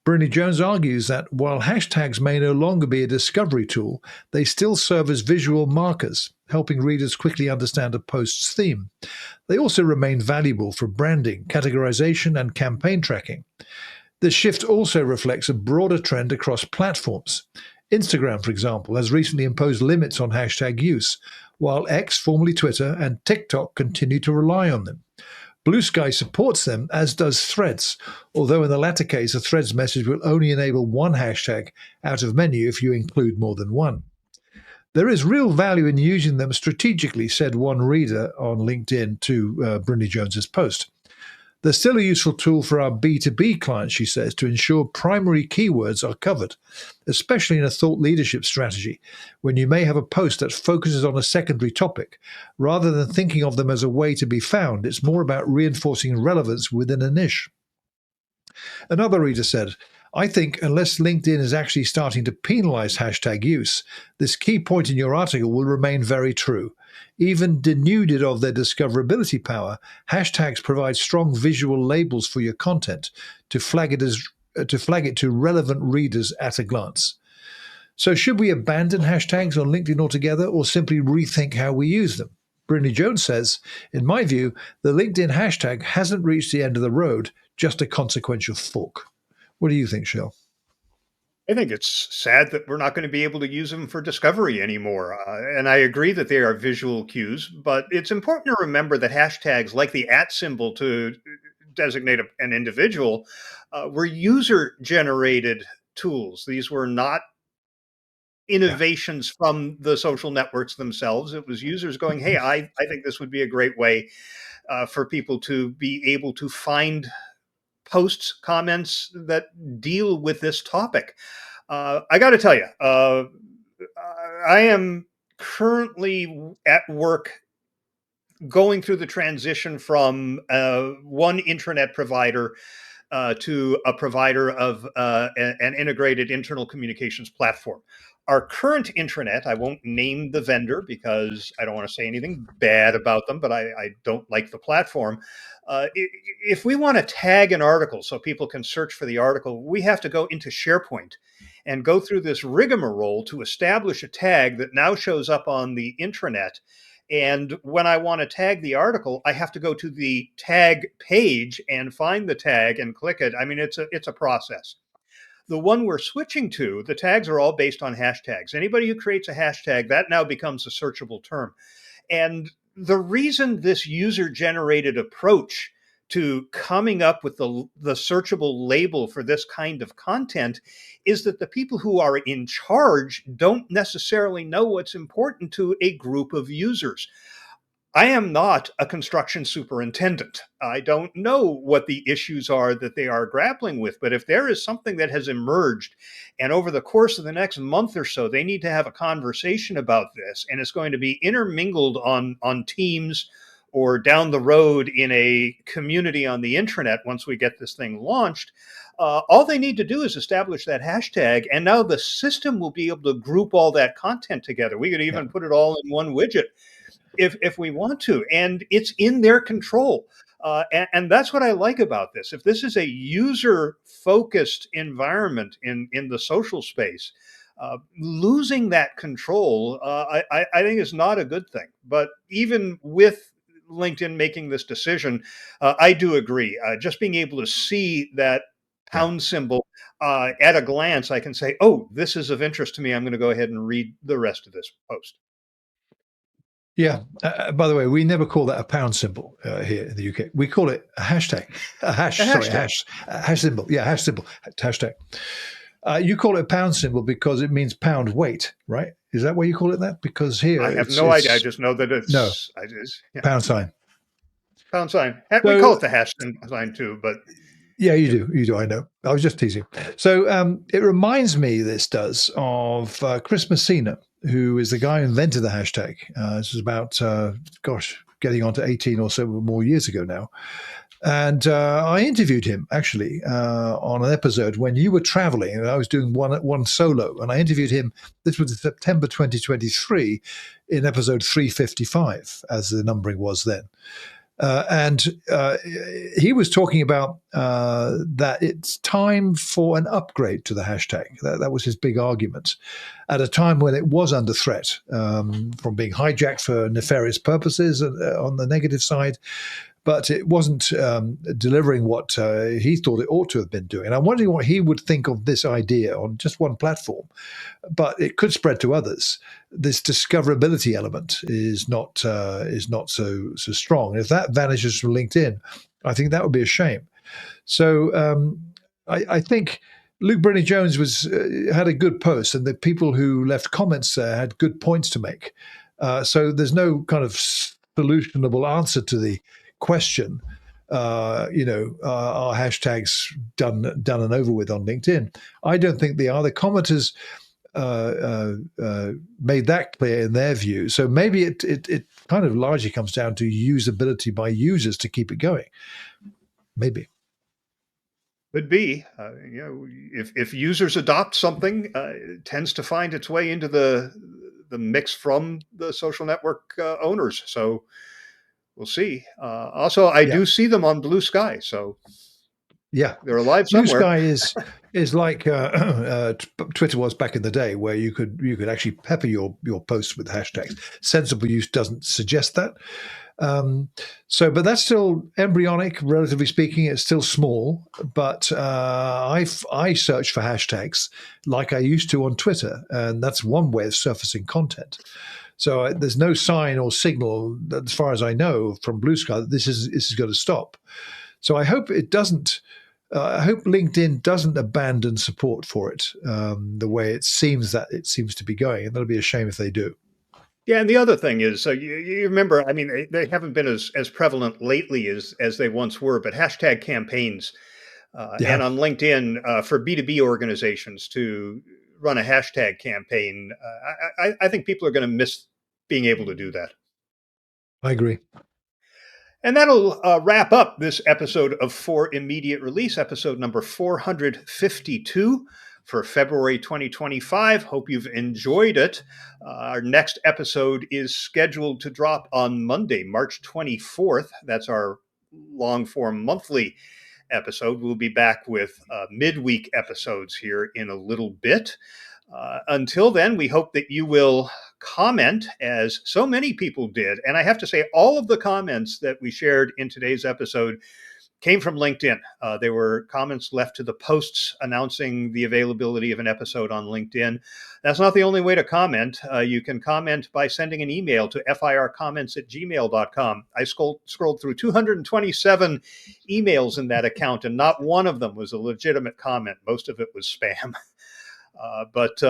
Brindley-Jones argues that while hashtags may no longer be a discovery tool, they still serve as visual markers, helping readers quickly understand a post's theme. They also remain valuable for branding, categorization, and campaign tracking. This shift also reflects a broader trend across platforms. Instagram, for example, has recently imposed limits on hashtag use, while X, formerly Twitter, and TikTok continue to rely on them. Blue Sky supports them, as does Threads, although in the latter case, a Threads message will only enable one hashtag out of many if you include more than one. There is real value in using them strategically, said one reader on LinkedIn to Brindley-Jones's post. They're still a useful tool for our B2B clients, she says, to ensure primary keywords are covered, especially in a thought leadership strategy, when you may have a post that focuses on a secondary topic. Rather than thinking of them as a way to be found, it's more about reinforcing relevance within a niche. Another reader said, I think unless LinkedIn is actually starting to penalize hashtag use, this key point in your article will remain very true. Even denuded of their discoverability power, hashtags provide strong visual labels for your content to flag it to relevant readers at a glance. So should we abandon hashtags on LinkedIn altogether, or simply rethink how we use them? Brindley-Jones says, in my view, the LinkedIn hashtag hasn't reached the end of the road, just a consequential fork. What do you think, Shel?
I think it's sad that we're not going to be able to use them for discovery anymore. And I agree that they are visual cues, but it's important to remember that hashtags, like the @ symbol to designate an individual, were user-generated tools. These were not innovations from the social networks themselves. It was users going, hey, I think this would be a great way for people to be able to find posts, comments that deal with this topic. I got to tell you, I am currently at work going through the transition from one intranet provider to a provider of an integrated internal communications platform. Our current intranet, I won't name the vendor because I don't want to say anything bad about them, but I don't like the platform. If we want to tag an article so people can search for the article, we have to go into SharePoint and go through this rigmarole to establish a tag that now shows up on the intranet. And when I want to tag the article, I have to go to the tag page and find the tag and click it. I mean, it's a process. The one we're switching to, the tags are all based on hashtags. Anybody who creates a hashtag, that now becomes a searchable term. And the reason this user-generated approach to coming up with the searchable label for this kind of content is that the people who are in charge don't necessarily know what's important to a group of users. I am not a construction superintendent. I don't know what the issues are that they are grappling with. But if there is something that has emerged, and over the course of the next month or so, they need to have a conversation about this, and it's going to be intermingled on Teams or down the road in a community on the intranet once we get this thing launched, all they need to do is establish that hashtag, and now the system will be able to group all that content together. We could even put it all in one widget if we want to, and it's in their control. And that's what I like about this. If this is a user-focused environment in the social space, losing that control, I think is not a good thing. But even with LinkedIn making this decision, I do agree. Just being able to see that pound symbol at a glance, I can say, oh, this is of interest to me. I'm going to go ahead and read the rest of this post.
Yeah. By the way, we never call that a pound symbol here in the UK. We call it a hashtag. A hash symbol. Yeah, hash symbol. Hashtag. You call it a pound symbol because it means pound weight, right? Is that why you call it that? Because here
I have no idea. I just know that it's
pound sign.
Pound sign. We call it the hash sign too, but
yeah, you do. You do. I know. I was just teasing. So it reminds me, this does, of Chris Messina, who is the guy who invented the hashtag. This is about, getting on to 18 or so more years ago now. And I interviewed him, actually, on an episode when you were traveling, and I was doing one solo. And I interviewed him, this was September 2023, in episode 355, as the numbering was then. And he was talking about that it's time for an upgrade to the hashtag. That was his big argument at a time when it was under threat from being hijacked for nefarious purposes on the negative side. But it wasn't delivering what he thought it ought to have been doing. And I'm wondering what he would think of this idea on just one platform. But it could spread to others. This discoverability element is not so strong. If that vanishes from LinkedIn, I think that would be a shame. So I think Luke Brennan-Jones had a good post, and the people who left comments there had good points to make. So there's no kind of solutionable answer to the question, are hashtags done and over with on LinkedIn? I don't think they are. The commenters made that clear in their view. So maybe it kind of largely comes down to usability by users to keep it going. Maybe.
Could be. If users adopt something, it tends to find its way into the mix from the social network owners. So we'll see. Also, I do see them on Blue Sky, so they're alive somewhere.
Blue Sky is like Twitter was back in the day, where you could actually pepper your posts with hashtags. Sensible use doesn't suggest that. But that's still embryonic, relatively speaking. It's still small, but I search for hashtags like I used to on Twitter, and that's one way of surfacing content. So there's no sign or signal, as far as I know, from Blue Sky that this is going to stop. So I hope it doesn't. I hope LinkedIn doesn't abandon support for it the way it seems to be going, and that'll be a shame if they do.
Yeah, and the other thing is, you remember, I mean, they haven't been as prevalent lately as they once were, but hashtag campaigns, and on LinkedIn for B2B organizations to run a hashtag campaign, I think people are going to miss being able to do that.
I agree.
And that'll wrap up this episode of For Immediate Release, episode number 452 for February 2025. Hope you've enjoyed it. Our next episode is scheduled to drop on Monday, March 24th. That's our long-form monthly episode. We'll be back with midweek episodes here in a little bit. Until then, we hope that you will comment, as so many people did. And I have to say, all of the comments that we shared in today's episode came from LinkedIn. There were comments left to the posts announcing the availability of an episode on LinkedIn. That's not the only way to comment. You can comment by sending an email to fircomments@gmail.com. I scrolled through 227 emails in that account, and not one of them was a legitimate comment. Most of it was spam. But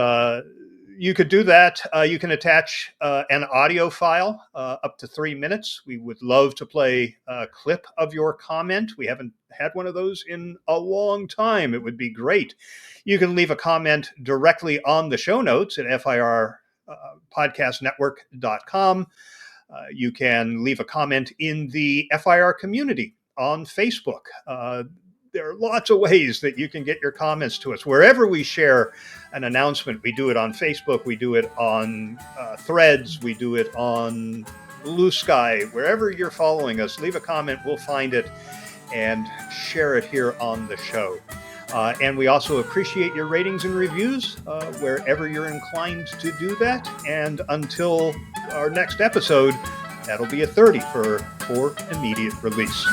you could do that. You can attach an audio file up to 3 minutes. We would love to play a clip of your comment. We haven't had one of those in a long time. It would be great. You can leave a comment directly on the show notes at firpodcastnetwork.com. You can leave a comment in the FIR community on Facebook. There are lots of ways that you can get your comments to us. Wherever we share an announcement, we do it on Facebook, we do it on Threads, we do it on Blue Sky. Wherever you're following us, leave a comment, we'll find it and share it here on the show. And we also appreciate your ratings and reviews wherever you're inclined to do that. And until our next episode, that'll be a 30 for immediate release.